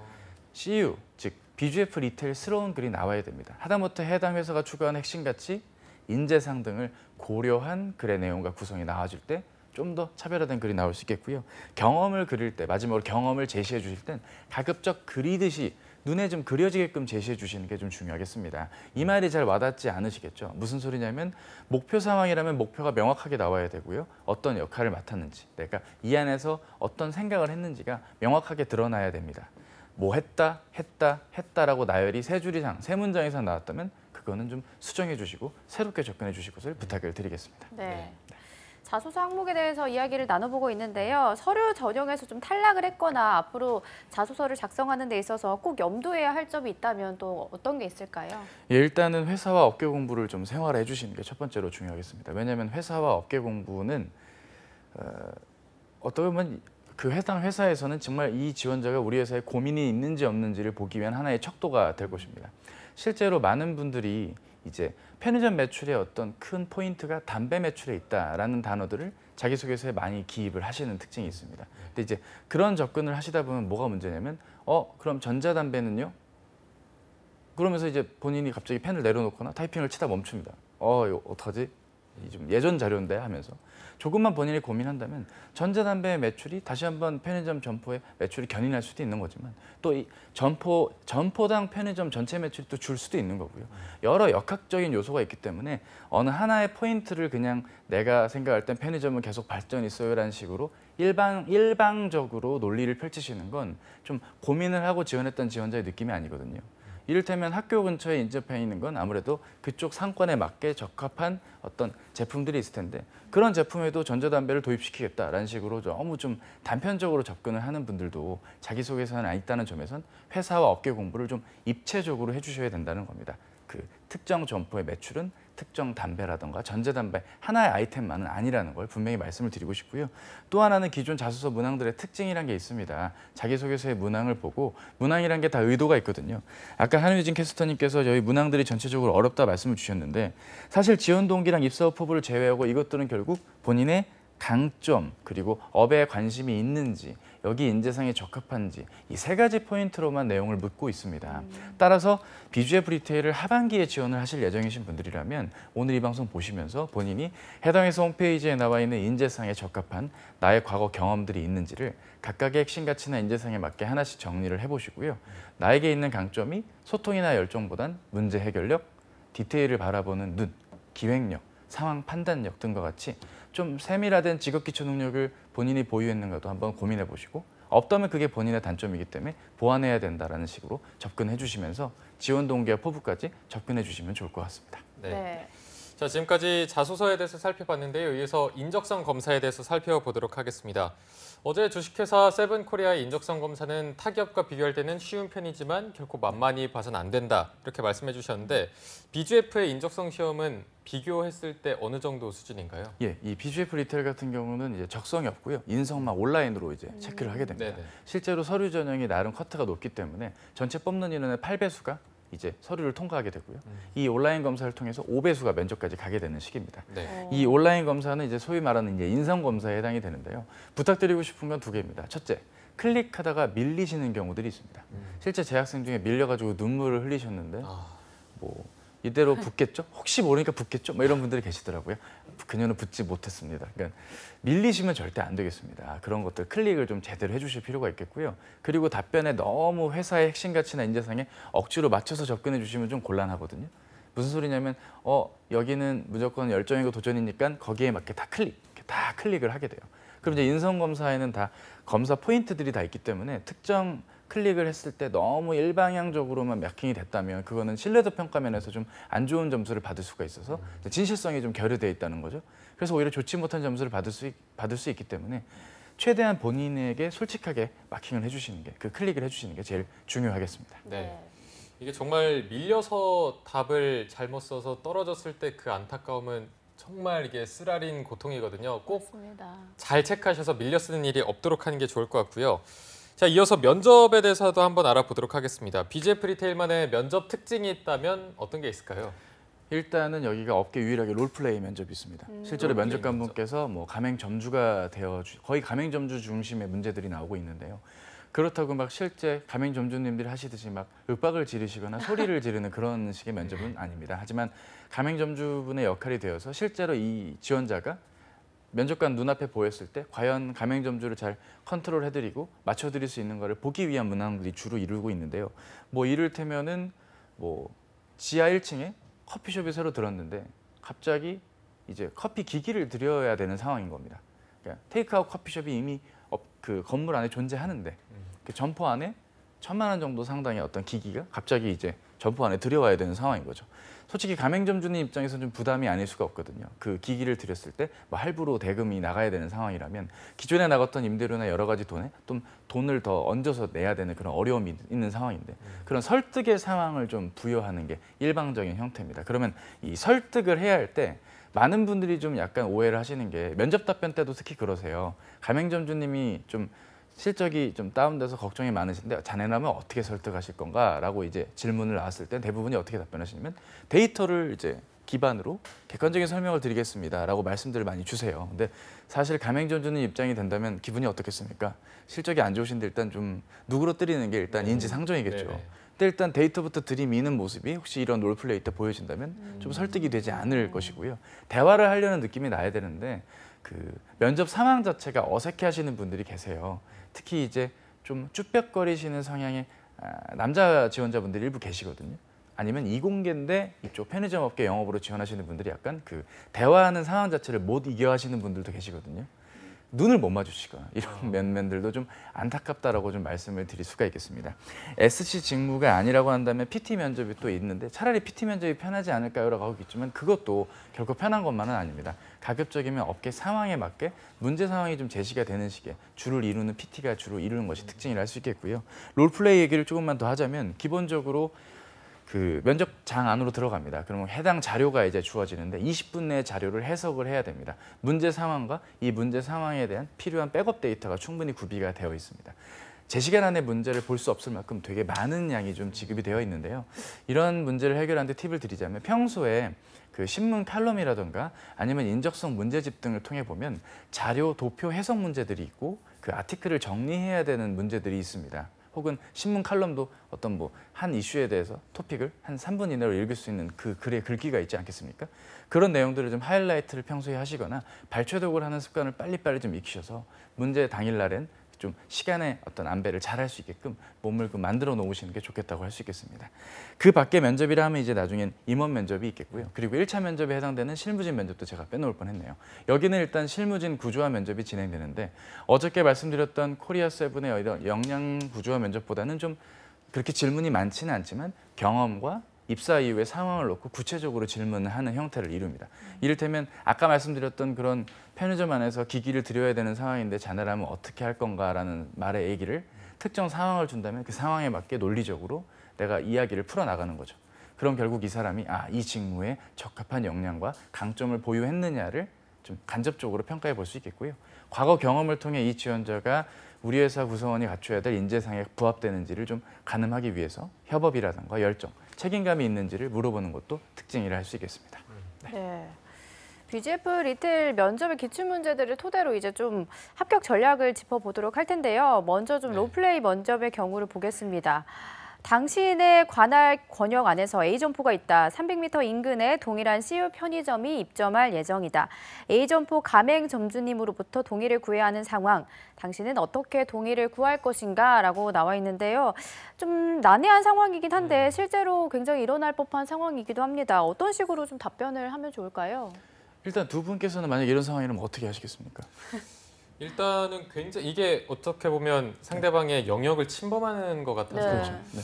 CU, 즉 BGF 리테일스러운 글이 나와야 됩니다. 하다못해 해당 회사가 추구하는 핵심 가치, 인재상 등을 고려한 글의 내용과 구성이 나와줄 때 좀 더 차별화된 글이 나올 수 있겠고요. 경험을 그릴 때, 마지막으로 경험을 제시해 주실 땐 가급적 그리듯이 눈에 좀 그려지게끔 제시해 주시는 게 좀 중요하겠습니다. 이 말이 잘 와닿지 않으시겠죠? 무슨 소리냐면 목표 상황이라면 목표가 명확하게 나와야 되고요. 어떤 역할을 맡았는지, 내가 이 안에서 어떤 생각을 했는지가 명확하게 드러나야 됩니다. 뭐 했다라고 나열이 세 줄 이상, 세 문장 이상 나왔다면 그거는 좀 수정해 주시고 새롭게 접근해 주실 것을 부탁을 드리겠습니다. 네. 자소서 항목에 대해서 이야기를 나눠보고 있는데요. 서류 전형에서 좀 탈락을 했거나 앞으로 자소서를 작성하는 데 있어서 꼭 염두해야 할 점이 있다면 또 어떤 게 있을까요? 예, 일단은 회사와 업계 공부를 좀 생활해 주시는 게 첫 번째로 중요하겠습니다. 왜냐하면 회사와 업계 공부는 어떻게 보면 그 해당 회사에서는 정말 이 지원자가 우리 회사에 고민이 있는지 없는지를 보기 위한 하나의 척도가 될 것입니다. 실제로 많은 분들이 이제 편의점 매출의 어떤 큰 포인트가 담배 매출에 있다라는 단어들을 자기소개서에 많이 기입을 하시는 특징이 있습니다. 근데 이제 그런 접근을 하시다 보면 뭐가 문제냐면 그럼 전자담배는요? 그러면서 이제 본인이 갑자기 펜을 내려놓거나 타이핑을 치다 멈춥니다. 이거 어떡하지? 좀 예전 자료인데 하면서 조금만 본인이 고민한다면 전자담배의 매출이 다시 한번 편의점 점포의 매출이 견인할 수도 있는 거지만 또 이 점포당 편의점 전체 매출이 또 줄 수도 있는 거고요. 여러 역학적인 요소가 있기 때문에 어느 하나의 포인트를 그냥 내가 생각할 땐 편의점은 계속 발전이 있어요라는 식으로 일방적으로 논리를 펼치시는 건 좀 고민을 하고 지원했던 지원자의 느낌이 아니거든요. 이를테면 학교 근처에 인접해 있는 건 아무래도 그쪽 상권에 맞게 적합한 어떤 제품들이 있을 텐데 그런 제품에도 전자담배를 도입시키겠다라는 식으로 너무 좀 단편적으로 접근을 하는 분들도 자기소개서는 안 있다는 점에선 회사와 업계 공부를 좀 입체적으로 해주셔야 된다는 겁니다. 그 특정 점포의 매출은 특정 담배라든가 전자담배 하나의 아이템만은 아니라는 걸 분명히 말씀을 드리고 싶고요. 또 하나는 기존 자소서 문항들의 특징이란 게 있습니다. 자기소개서의 문항을 보고 문항이란 게 다 의도가 있거든요. 아까 한유진 캐스터님께서 저희 문항들이 전체적으로 어렵다 말씀을 주셨는데 사실 지원 동기랑 입사 후보를 제외하고 이것들은 결국 본인의 강점 그리고 업에 관심이 있는지 여기 인재상에 적합한지 이 세 가지 포인트로만 내용을 묻고 있습니다. 따라서 BGF 리테일을 하반기에 지원을 하실 예정이신 분들이라면 오늘 이 방송 보시면서 본인이 해당 회사 홈페이지에 나와 있는 인재상에 적합한 나의 과거 경험들이 있는지를 각각의 핵심 가치나 인재상에 맞게 하나씩 정리를 해보시고요. 나에게 있는 강점이 소통이나 열정보단 문제 해결력, 디테일을 바라보는 눈, 기획력, 상황 판단력 등과 같이 좀 세밀화된 직업기초 능력을 본인이 보유했는가도 한번 고민해 보시고 없다면 그게 본인의 단점이기 때문에 보완해야 된다는 식으로 접근해 주시면서 지원 동기와 포부까지 접근해 주시면 좋을 것 같습니다. 네. 자, 지금까지 자소서에 대해서 살펴봤는데요. 이어서 인적성 검사에 대해서 살펴보도록 하겠습니다. 어제 주식회사 세븐코리아의 인적성 검사는 타기업과 비교할 때는 쉬운 편이지만 결코 만만히 봐선 안 된다 이렇게 말씀해 주셨는데 BGF의 인적성 시험은 비교했을 때 어느 정도 수준인가요? 예, 이 BGF 리테일 같은 경우는 이제 적성이 없고요. 인성만 온라인으로 이제 체크를 하게 됩니다. 네네. 실제로 서류 전형이 나름 커트가 높기 때문에 전체 뽑는 인원의 8배수가 이제 서류를 통과하게 되고요. 이 온라인 검사를 통해서 5배수가 면접까지 가게 되는 시기입니다. 네. 이 온라인 검사는 이제 소위 말하는 이제 인성 검사에 해당이 되는데요. 부탁드리고 싶은 건 두 개입니다. 첫째, 클릭하다가 밀리시는 경우들이 있습니다. 실제 재학생 중에 밀려가지고 눈물을 흘리셨는데 뭐 이대로 붙겠죠? 혹시 모르니까 붙겠죠? 뭐 이런 분들이 계시더라고요. 그녀는 붙지 못했습니다. 그러니까 밀리시면 절대 안 되겠습니다. 그런 것들 클릭을 좀 제대로 해주실 필요가 있겠고요. 그리고 답변에 너무 회사의 핵심 가치나 인재상에 억지로 맞춰서 접근해 주시면 좀 곤란하거든요. 무슨 소리냐면 여기는 무조건 열정이고 도전이니까 거기에 맞게 다 클릭을 하게 돼요. 그럼 이제 인성 검사에는 다 검사 포인트들이 다 있기 때문에 특정 클릭을 했을 때 너무 일방향적으로만 마킹이 됐다면 그거는 신뢰도 평가면에서 좀 안 좋은 점수를 받을 수가 있어서 진실성이 좀 결여돼 있다는 거죠. 그래서 오히려 좋지 못한 점수를 받을 수 있기 때문에 최대한 본인에게 솔직하게 마킹을 해주시는 게, 그 클릭을 해주시는 게 제일 중요하겠습니다. 네. 이게 정말 밀려서 답을 잘못 써서 떨어졌을 때 그 안타까움은 정말 이게 쓰라린 고통이거든요. 꼭 맞습니다. 잘 체크하셔서 밀려 쓰는 일이 없도록 하는 게 좋을 것 같고요. 자, 이어서 면접에 대해서도 한번 알아보도록 하겠습니다. BJF 리테일만의 면접 특징이 있다면 어떤 게 있을까요? 일단은 여기가 업계 유일하게 롤플레이 면접이 있습니다. 실제로 롤플레이 면접관분께서 뭐 가맹점주가 거의 가맹점주 중심의 문제들이 나오고 있는데요. 그렇다고 막 실제 가맹점주님들이 하시듯이 막 윽박을 지르시거나 소리를 지르는 그런 식의 면접은 아닙니다. 하지만 가맹점주분의 역할이 되어서 실제로 이 지원자가 면접관 눈앞에 보였을 때 과연 가맹점주를 잘 컨트롤해드리고 맞춰드릴 수 있는 것을 보기 위한 문항들이 주로 이루고 있는데요. 뭐 이를테면은 뭐 지하 1층에 커피숍이 새로 들었는데 갑자기 이제 커피 기기를 드려야 되는 상황인 겁니다. 그러니까 테이크아웃 커피숍이 이미 그 건물 안에 존재하는데 그 점포 안에 1,000만 원 정도 상당의 어떤 기기가 갑자기 이제 점포 안에 들여와야 되는 상황인 거죠. 솔직히 가맹점주님 입장에서는 좀 부담이 아닐 수가 없거든요. 그 기기를 드렸을 때 뭐 할부로 대금이 나가야 되는 상황이라면 기존에 나갔던 임대료나 여러 가지 돈을 더 얹어서 내야 되는 그런 어려움이 있는 상황인데 그런 설득의 상황을 좀 부여하는 게 일방적인 형태입니다. 그러면 이 설득을 해야 할 때 많은 분들이 좀 약간 오해를 하시는 게 면접 답변 때도 특히 그러세요. 가맹점주님이 좀 실적이 좀 다운돼서 걱정이 많으신데 자네라면 어떻게 설득하실 건가라고 이제 질문을 나왔을 때 대부분이 어떻게 답변하시냐면 데이터를 이제 기반으로 객관적인 설명을 드리겠습니다라고 말씀들을 많이 주세요. 근데 사실 가맹점주님 입장이 된다면 기분이 어떻겠습니까? 실적이 안 좋으신데 일단 좀 누그러뜨리는 게 일단 인지상정이겠죠. 네네. 근데 일단 데이터부터 들이미는 모습이 혹시 이런 롤플레이 때 보여진다면 좀 설득이 되지 않을 것이고요. 대화를 하려는 느낌이 나야 되는데 그 면접 상황 자체가 어색해하시는 분들이 계세요. 특히 이제 좀 쭈뼛거리시는 성향의 남자 지원자분들이 일부 계시거든요. 아니면 이공계인데 이쪽 편의점 업계 영업으로 지원하시는 분들이 약간 그 대화하는 상황 자체를 못 이겨 하시는 분들도 계시거든요. 눈을 못 마주치거나 이런 면면들도 좀 안타깝다라고 좀 말씀을 드릴 수가 있겠습니다. SC 직무가 아니라고 한다면 PT 면접이 또 있는데 차라리 PT 면접이 편하지 않을까요라고 하고 있지만 그것도 결코 편한 것만은 아닙니다. 가급적이면 업계 상황에 맞게 문제 상황이 좀 제시가 되는 식의 주를 이루는 PT가 주로 이루는 것이 특징이라 할 수 있겠고요. 롤플레이 얘기를 조금만 더 하자면 기본적으로 그 면접장 안으로 들어갑니다. 그러면 해당 자료가 이제 주어지는데 20분 내에 자료를 해석을 해야 됩니다. 문제 상황과 이 문제 상황에 대한 필요한 백업 데이터가 충분히 구비가 되어 있습니다. 제 시간 안에 문제를 볼 수 없을 만큼 되게 많은 양이 좀 지급이 되어 있는데요. 이런 문제를 해결하는 데 팁을 드리자면 평소에 그 신문 칼럼이라든가 아니면 인적성 문제집 등을 통해 보면 자료, 도표, 해석 문제들이 있고 그 아티클을 정리해야 되는 문제들이 있습니다. 혹은 신문 칼럼도 어떤 뭐 한 이슈에 대해서 토픽을 한 3분 이내로 읽을 수 있는 그 글의 글귀가 있지 않겠습니까? 그런 내용들을 좀 하이라이트를 평소에 하시거나 발췌독을 하는 습관을 빨리빨리 좀 익히셔서 문제 당일날엔 좀 시간의 어떤 안배를 잘 할 수 있게끔 몸을 만들어 놓으시는 게 좋겠다고 할 수 있겠습니다. 그 밖에 면접이라 하면 이제 나중엔 임원 면접이 있겠고요. 그리고 1차 면접에 해당되는 실무진 면접도 제가 빼놓을 뻔했네요. 여기는 일단 실무진 구조화 면접이 진행되는데 어저께 말씀드렸던 코리아7의 이런 역량 구조화 면접보다는 좀 그렇게 질문이 많지는 않지만 경험과 입사 이후의 상황을 놓고 구체적으로 질문을 하는 형태를 이룹니다. 이를테면 아까 말씀드렸던 그런 편의점 안에서 기기를 드려야 되는 상황인데 자네라면 어떻게 할 건가라는 말의 얘기를 특정 상황을 준다면 그 상황에 맞게 논리적으로 내가 이야기를 풀어나가는 거죠. 그럼 결국 이 사람이 이 직무에 적합한 역량과 강점을 보유했느냐를 좀 간접적으로 평가해 볼 수 있겠고요. 과거 경험을 통해 이 지원자가 우리 회사 구성원이 갖춰야 될 인재상에 부합되는지를 좀 가늠하기 위해서 협업이라든가 열정, 책임감이 있는지를 물어보는 것도 특징이라 할 수 있겠습니다. 네. BJF 리테일 면접의 기출 문제들을 토대로 이제 좀 합격 전략을 짚어보도록 할 텐데요. 먼저 좀 롤플레이 면접의 경우를 보겠습니다. 당신의 관할 권역 안에서 A점포가 있다. 300m 인근에 동일한 CU 편의점이 입점할 예정이다. A점포 가맹점주님으로부터 동의를 구해야 하는 상황. 당신은 어떻게 동의를 구할 것인가? 라고 나와 있는데요. 좀 난해한 상황이긴 한데 실제로 굉장히 일어날 법한 상황이기도 합니다. 어떤 식으로 좀 답변을 하면 좋을까요? 일단 두 분께서는 만약 이런 상황이라면 어떻게 하시겠습니까? 일단은 굉장히 이게 어떻게 보면 상대방의 영역을 침범하는 것 같아서 네. 그렇죠. 네.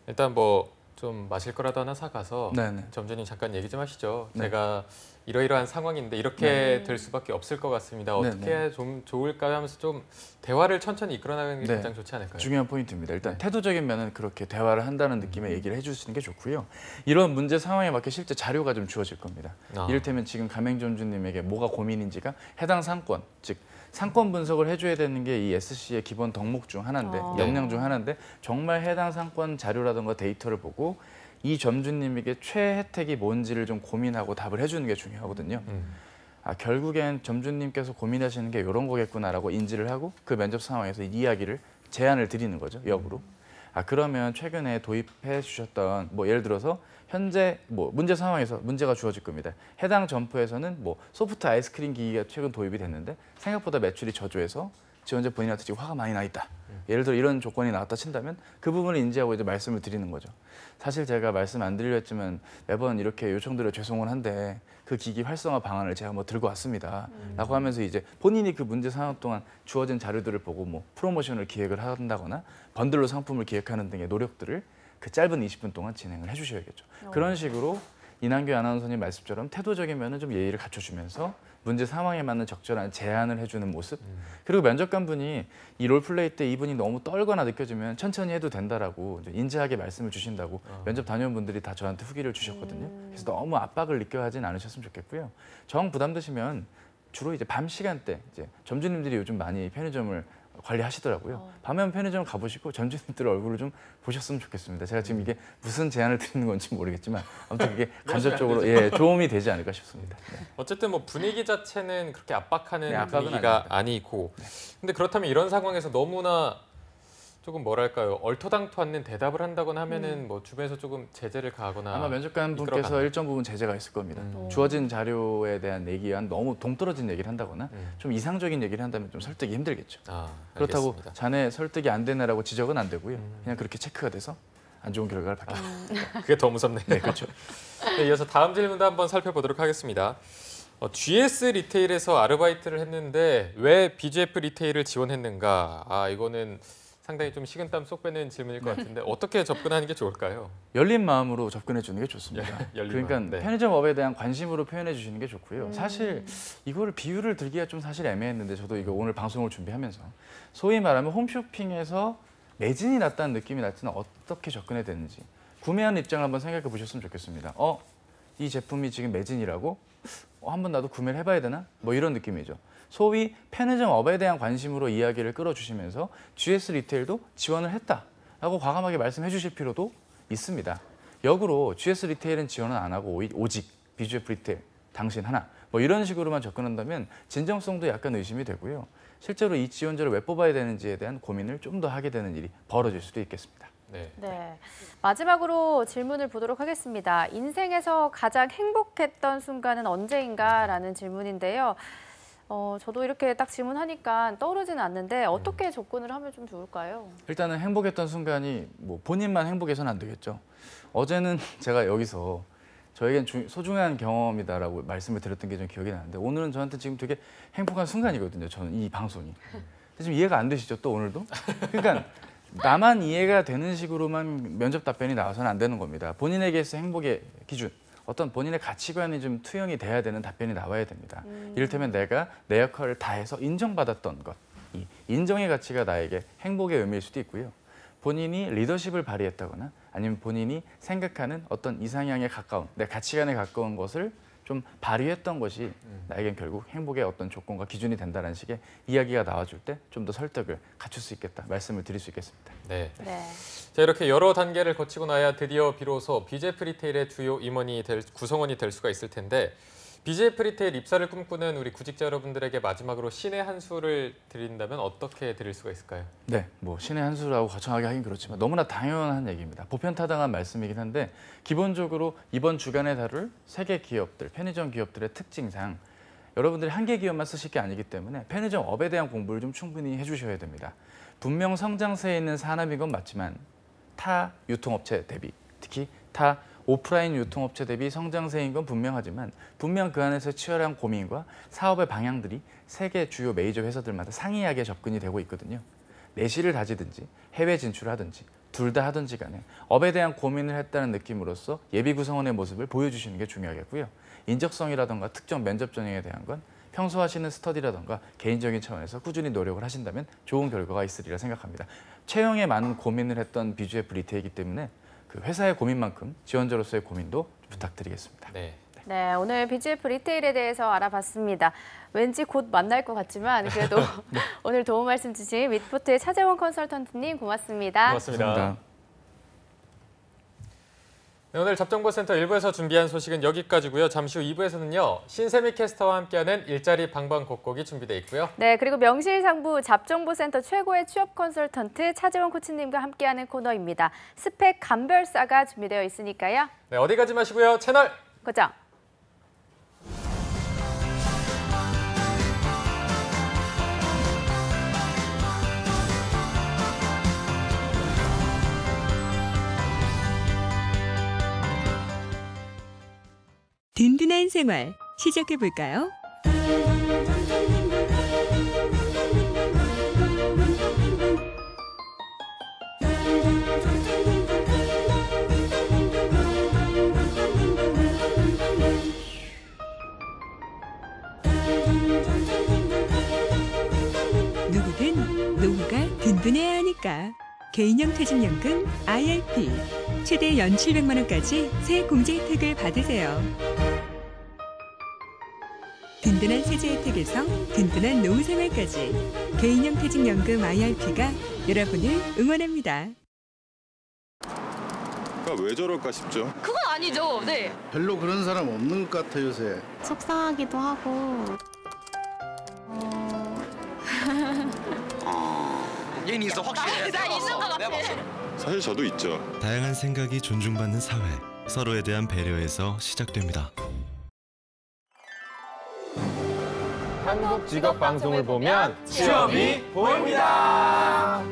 일단 뭐 좀 마실 거라도 하나 사가서 네네. 점주님 잠깐 얘기 좀 하시죠. 네. 제가 이러이러한 상황인데 이렇게 될 수밖에 없을 것 같습니다. 네, 어떻게 네. 해야 좀 좋을까요? 하면서 좀 대화를 천천히 이끌어나가는 게 네. 가장 좋지 않을까요? 중요한 포인트입니다. 일단 네. 태도적인 면은 그렇게 대화를 한다는 느낌의 얘기를 해주시는 게 좋고요. 이런 문제 상황에 맞게 실제 자료가 좀 주어질 겁니다. 아. 이를테면 지금 가맹점주님에게 뭐가 고민인지가 해당 상권, 즉 상권 분석을 해줘야 되는 게 이 SC의 기본 덕목 중 하나인데, 아. 역량 중 하나인데 정말 해당 상권 자료라든가 데이터를 보고 이 점주님에게 최혜택이 뭔지를 좀 고민하고 답을 해주는 게 중요하거든요. 아, 결국엔 점주님께서 고민하시는 게 이런 거겠구나라고 인지를 하고 그 면접 상황에서 이야기를 제안을 드리는 거죠, 역으로. 아, 그러면 최근에 도입해 주셨던 뭐 예를 들어서 현재 뭐 문제 상황에서 문제가 주어질 겁니다. 해당 점포에서는 뭐 소프트 아이스크림 기기가 최근 도입이 됐는데 생각보다 매출이 저조해서 지원자 본인한테 지금 화가 많이 나 있다. 예를 들어 이런 조건이 나왔다 친다면 그 부분을 인지하고 이제 말씀을 드리는 거죠. 사실 제가 말씀 안 드리려 했지만 매번 이렇게 요청드려 죄송은 한데 그 기기 활성화 방안을 제가 뭐 들고 왔습니다. 라고 하면서 이제 본인이 그 문제 상황 동안 주어진 자료들을 보고 뭐 프로모션을 기획을 한다거나 번들로 상품을 기획하는 등의 노력들을 그 짧은 20분 동안 진행을 해주셔야겠죠. 그런 식으로 이난규 아나운서님 말씀처럼 태도적인 면은 좀 예의를 갖춰주면서 문제 상황에 맞는 적절한 제안을 해주는 모습. 그리고 면접관분이 이 롤플레이 때 이분이 너무 떨거나 느껴지면 천천히 해도 된다라고 이제 인지하게 말씀을 주신다고 면접 다녀온분들이 다 저한테 후기를 주셨거든요. 그래서 너무 압박을 느껴 하진 않으셨으면 좋겠고요. 정 부담되시면 주로 이제 밤 시간대 이제 점주님들이 요즘 많이 편의점을 관리하시더라고요. 밤에 편의점 가보시고 점주님들 얼굴을 좀 보셨으면 좋겠습니다. 제가 지금 이게 무슨 제안을 드리는 건지 모르겠지만 아무튼 그게 간접적으로 도움이 되지 않을까 싶습니다. 네. 어쨌든 뭐 분위기 자체는 그렇게 압박하는 네, 압박은 분위기가 아닙니다. 아니고 근데 그렇다면 이런 상황에서 너무나 조금 뭐랄까요 얼토당토 않는 대답을 한다거나 하면은 뭐 주변에서 조금 제재를 가하거나 아마 면접관분께서 이끌어가나요? 일정 부분 제재가 있을 겁니다. 주어진 자료에 대한 얘기와 너무 동떨어진 얘기를 한다거나 좀 이상적인 얘기를 한다면 좀 설득이 힘들겠죠. 아, 그렇다고 알겠습니다. 자네 설득이 안 되네라고 지적은 안 되고요. 그냥 그렇게 체크가 돼서 안 좋은 결과를 받게 됩니다. 그게 더 무섭네요. 네, 그렇죠. 네, 이어서 다음 질문도 한번 살펴보도록 하겠습니다. GS 리테일에서 아르바이트를 했는데 왜 BGF 리테일을 지원했는가? 아, 이거는 상당히 좀 식은땀 쏙 빼는 질문일 것 같은데 어떻게 접근하는 게 좋을까요? 열린 마음으로 접근해 주는 게 좋습니다. 열린 그러니까 마음, 네. 편의점업에 대한 관심으로 표현해 주시는 게 좋고요. 사실 이거를 비유를 들기가 좀 사실 애매했는데 저도 이거 오늘 방송을 준비하면서 소위 말하면 홈쇼핑에서 매진이 났다는 느낌이 날 때는 어떻게 접근해야 되는지 구매하는 입장을 한번 생각해 보셨으면 좋겠습니다. 이 제품이 지금 매진이라고? 한번 나도 구매를 해봐야 되나? 뭐 이런 느낌이죠. 소위 편의점업에 대한 관심으로 이야기를 끌어주시면서 GS 리테일도 지원을 했다라고 과감하게 말씀해 주실 필요도 있습니다. 역으로 GS 리테일은 지원은 안 하고 오직 BGF 리테일 당신 하나 뭐 이런 식으로만 접근한다면 진정성도 약간 의심이 되고요. 실제로 이 지원자를 왜 뽑아야 되는지에 대한 고민을 좀 더 하게 되는 일이 벌어질 수도 있겠습니다. 네. 네. 마지막으로 질문을 보도록 하겠습니다. 인생에서 가장 행복했던 순간은 언제인가라는 질문인데요. 저도 이렇게 딱 질문하니까 떠오르지는 않는데 어떻게 접근을 하면 좀 좋을까요? 일단은 행복했던 순간이 뭐 본인만 행복해서는 안 되겠죠. 어제는 제가 여기서 저에겐 소중한 경험이다라고 말씀을 드렸던 게 좀 기억이 나는데 오늘은 저한테 지금 되게 행복한 순간이거든요. 저는 이 방송이. 근데 지금 이해가 안 되시죠? 또 오늘도? 그러니까 나만 이해가 되는 식으로만 면접 답변이 나와서는 안 되는 겁니다. 본인에게서 행복의 기준, 어떤 본인의 가치관이 좀 투영이 돼야 되는 답변이 나와야 됩니다. 이를테면 내가 내 역할을 다해서 인정받았던 것, 이 인정의 가치가 나에게 행복의 의미일 수도 있고요. 본인이 리더십을 발휘했다거나 아니면 본인이 생각하는 어떤 이상향에 가까운, 내 가치관에 가까운 것을 좀 발휘했던 것이 나에겐 결국 행복의 어떤 조건과 기준이 된다는 식의 이야기가 나와줄 때 좀 더 설득을 갖출 수 있겠다 말씀을 드릴 수 있겠습니다. 네. 네. 자, 이렇게 여러 단계를 거치고 나야 드디어 비로소 BGF 리테일의 주요 구성원이 될 수가 있을 텐데 BGF 리테일 입사를 꿈꾸는 우리 구직자 여러분들에게 마지막으로 신의 한 수를 드린다면 어떻게 드릴 수가 있을까요? 네, 뭐 신의 한 수라고 거창하게 하긴 그렇지만 너무나 당연한 얘기입니다. 보편타당한 말씀이긴 한데 기본적으로 이번 주간에 다룰 세계 기업들, 편의점 기업들의 특징상 여러분들이 한 개 기업만 쓰실 게 아니기 때문에 편의점업에 대한 공부를 좀 충분히 해주셔야 됩니다. 분명 성장세에 있는 산업인 건 맞지만 타 유통업체 대비, 특히 타 오프라인 유통업체 대비 성장세인 건 분명하지만 분명 그 안에서 치열한 고민과 사업의 방향들이 세계 주요 메이저 회사들마다 상이하게 접근이 되고 있거든요. 내실을 다지든지 해외 진출하든지 둘 다 하든지 간에 업에 대한 고민을 했다는 느낌으로써 예비 구성원의 모습을 보여주시는 게 중요하겠고요. 인적성이라던가 특정 면접 전형에 대한 건 평소 하시는 스터디라던가 개인적인 차원에서 꾸준히 노력을 하신다면 좋은 결과가 있으리라 생각합니다. 채용에 많은 고민을 했던 BGF 리테이기 때문에 그 회사의 고민만큼 지원자로서의 고민도 부탁드리겠습니다. 네. 네, 오늘 BGF 리테일에 대해서 알아봤습니다. 왠지 곧 만날 것 같지만 그래도 오늘 도움 말씀 주신 미트포트의 차재원 컨설턴트님 고맙습니다. 고맙습니다. 네, 오늘 잡정보센터 1부에서 준비한 소식은 여기까지고요. 잠시 후 2부에서는요. 신세미 캐스터와 함께하는 일자리 방방곡곡이 준비되어 있고요. 네, 그리고 명실상부 잡정보센터 최고의 취업 컨설턴트 차재원 코치님과 함께하는 코너입니다. 스펙 감별사가 준비되어 있으니까요. 네, 어디 가지 마시고요. 채널 고정. 든든한 생활 시작해볼까요? 누구든 노후가 든든해야 하니까. 개인형 퇴직연금 IRP 최대 연 700만 원까지 새 공제 혜택을 받으세요. 든든한 세제 혜택에서 든든한 노후 생활까지 개인형 퇴직연금 IRP가 여러분을 응원합니다. 왜 저럴까 싶죠. 그건 아니죠. 네. 별로 그런 사람 없는 것 같아 요새. 속상하기도 하고 얘는 있어 확실해. 나 있는 것 같아. 사실 저도 있죠. 다양한 생각이 존중받는 사회, 서로에 대한 배려에서 시작됩니다. 한국 직업 방송을 보면 취업이 보입니다.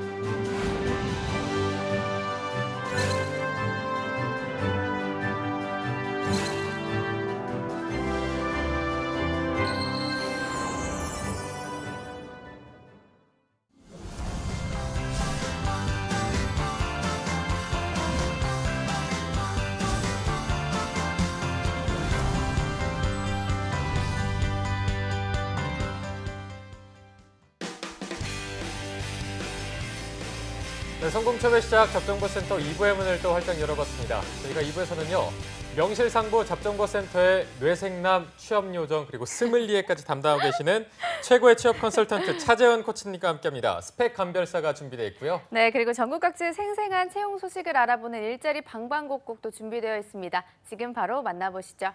네, 성공초배 시작 잡정보센터 2부의 문을 또 활짝 열어봤습니다. 저희가 2부에서는요. 명실상부 잡정보센터의 뇌생남, 취업요정, 그리고 스물리에까지 담당하고 계시는 최고의 취업 컨설턴트 차재원 코치님과 함께합니다. 스펙 감별사가 준비되어 있고요. 네, 그리고 전국 각지의 생생한 채용 소식을 알아보는 일자리 방방곡곡도 준비되어 있습니다. 지금 바로 만나보시죠.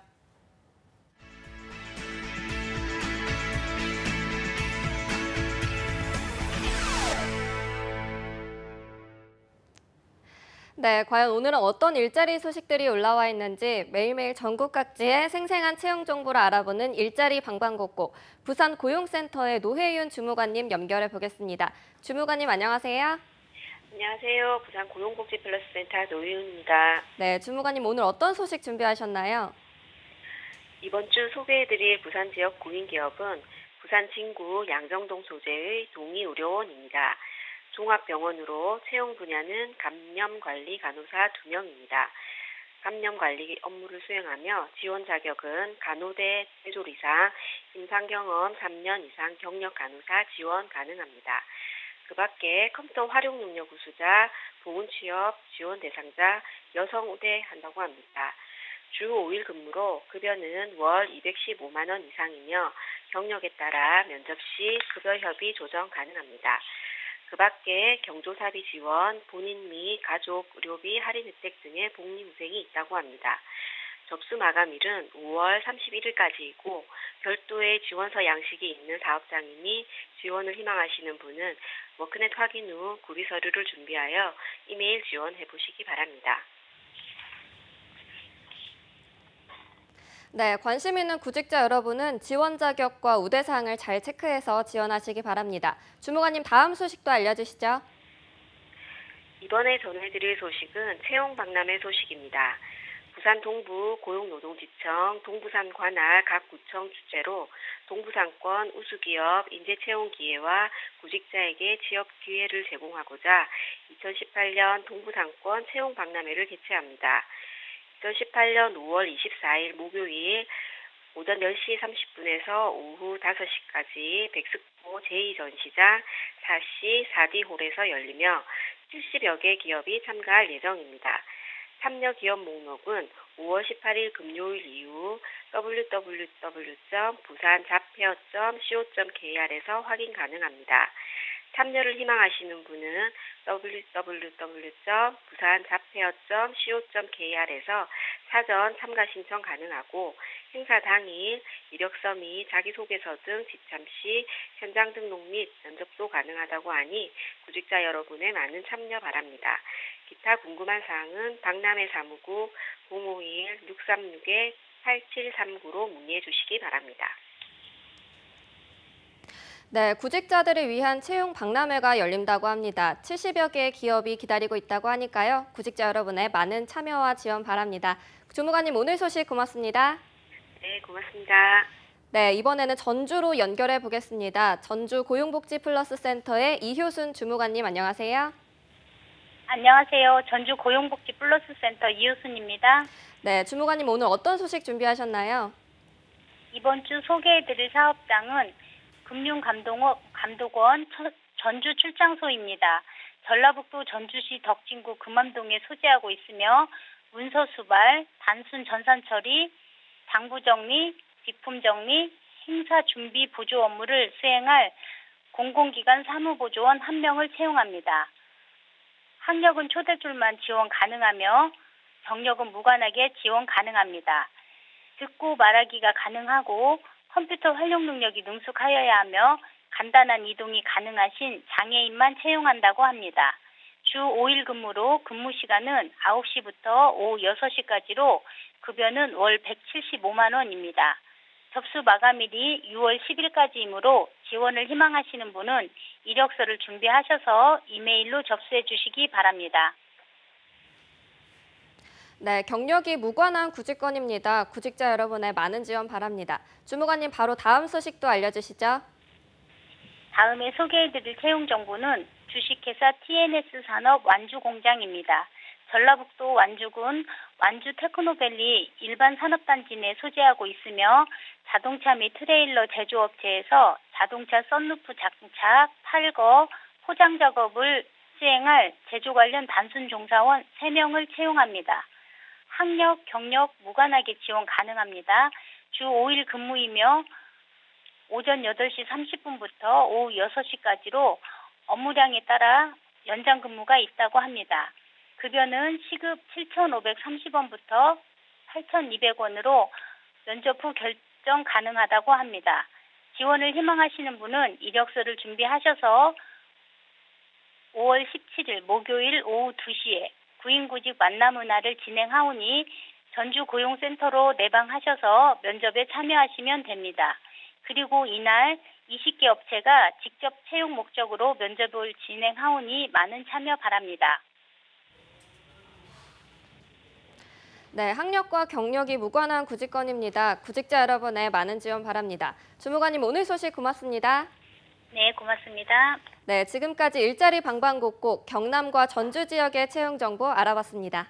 네, 과연 오늘은 어떤 일자리 소식들이 올라와 있는지 매일매일 전국 각지의 생생한 채용 정보를 알아보는 일자리 방방곡곡 부산 고용센터의 노혜윤 주무관님 연결해 보겠습니다. 주무관님 안녕하세요. 안녕하세요. 부산 고용복지플러스센터 노혜윤입니다. 네, 주무관님 오늘 어떤 소식 준비하셨나요? 이번 주 소개해드릴 부산 지역 공인기업은 부산 진구 양정동 소재의 동의의료원입니다. 종합병원으로 채용 분야는 감염관리 간호사 2명입니다. 감염관리 업무를 수행하며 지원 자격은 간호대 제조리사, 임상경험 3년 이상 경력 간호사 지원 가능합니다. 그 밖에 컴퓨터 활용 능력 우수자, 보훈취업 지원 대상자, 여성 우대한다고 합니다. 주 5일 근무로 급여는 월 215만 원 이상이며 경력에 따라 면접 시 급여 협의 조정 가능합니다. 그 밖에 경조사비 지원, 본인 및 가족 의료비 할인 혜택 등의 복리후생이 있다고 합니다. 접수 마감일은 5월 31일까지이고 별도의 지원서 양식이 있는 사업장이니 지원을 희망하시는 분은 워크넷 확인 후 구비 서류를 준비하여 이메일 지원해 보시기 바랍니다. 네, 관심 있는 구직자 여러분은 지원 자격과 우대사항을 잘 체크해서 지원하시기 바랍니다. 주무관님 다음 소식도 알려주시죠. 이번에 전해드릴 소식은 채용 박람회 소식입니다. 부산 동부 고용노동지청, 동부산 관할 각 구청 주최로 동부상권 우수기업 인재채용 기회와 구직자에게 취업 기회를 제공하고자 2018년 동부상권 채용 박람회를 개최합니다. 2018년 5월 24일 목요일 오전 10시 30분에서 오후 5시까지 백스코 제2전시장 4C 4D홀에서 열리며 70여 개 기업이 참가할 예정입니다. 참여 기업 목록은 5월 18일 금요일 이후 www.busanjobfair.co.kr에서 확인 가능합니다. 참여를 희망하시는 분은 www.busanjobfair.co.kr에서 사전 참가 신청 가능하고 행사 당일 이력서 및 자기소개서 등 지참 시 현장 등록 및 면접도 가능하다고 하니 구직자 여러분의 많은 참여 바랍니다. 기타 궁금한 사항은 박람회 사무국 051-636-8739로 문의해 주시기 바랍니다. 네, 구직자들을 위한 채용 박람회가 열린다고 합니다. 70여 개의 기업이 기다리고 있다고 하니까요. 구직자 여러분의 많은 참여와 지원 바랍니다. 주무관님, 오늘 소식 고맙습니다. 네, 고맙습니다. 네, 이번에는 전주로 연결해 보겠습니다. 전주 고용복지 플러스 센터의 이효순 주무관님, 안녕하세요. 안녕하세요. 전주 고용복지 플러스 센터 이효순입니다. 네, 주무관님 오늘 어떤 소식 준비하셨나요? 이번 주 소개해드릴 사업장은 금융감독원 전주 출장소입니다. 전라북도 전주시 덕진구 금암동에 소재하고 있으며 문서 수발, 단순 전산 처리, 장부 정리, 비품 정리, 행사 준비 보조 업무를 수행할 공공기관 사무보조원 1명을 채용합니다. 학력은 초대줄만 지원 가능하며 경력은 무관하게 지원 가능합니다. 듣고 말하기가 가능하고 컴퓨터 활용 능력이 능숙하여야 하며 간단한 이동이 가능하신 장애인만 채용한다고 합니다. 주 5일 근무로 근무 시간은 9시부터 오후 6시까지로 급여는 월 175만 원입니다. 접수 마감일이 6월 10일까지이므로 지원을 희망하시는 분은 이력서를 준비하셔서 이메일로 접수해 주시기 바랍니다. 네, 경력이 무관한 구직권입니다. 구직자 여러분의 많은 지원 바랍니다. 주무관님, 바로 다음 소식도 알려주시죠. 다음에 소개해드릴 채용 정보는 주식회사 TNS 산업 완주공장입니다. 전라북도 완주군 완주 테크노밸리 일반 산업단지 내 소재하고 있으며 자동차 및 트레일러 제조업체에서 자동차 썬루프 장착, 탈거, 포장 작업을 수행할 제조 관련 단순 종사원 3명을 채용합니다. 학력, 경력 무관하게 지원 가능합니다. 주 5일 근무이며 오전 8시 30분부터 오후 6시까지로 업무량에 따라 연장 근무가 있다고 합니다. 급여는 시급 7,530원부터 8,200원으로 면접 후 결정 가능하다고 합니다. 지원을 희망하시는 분은 이력서를 준비하셔서 5월 17일 목요일 오후 2시에 구인구직 만남은하를 진행하오니 전주고용센터로 내방하셔서 면접에 참여하시면 됩니다. 그리고 이날 20개 업체가 직접 채용 목적으로 면접을 진행하오니 많은 참여 바랍니다. 네, 학력과 경력이 무관한 구직권입니다. 구직자 여러분의 많은 지원 바랍니다. 주무관님, 오늘 소식 고맙습니다. 네, 고맙습니다. 네, 지금까지 일자리 방방곡곡 경남과 전주 지역의 채용 정보 알아봤습니다.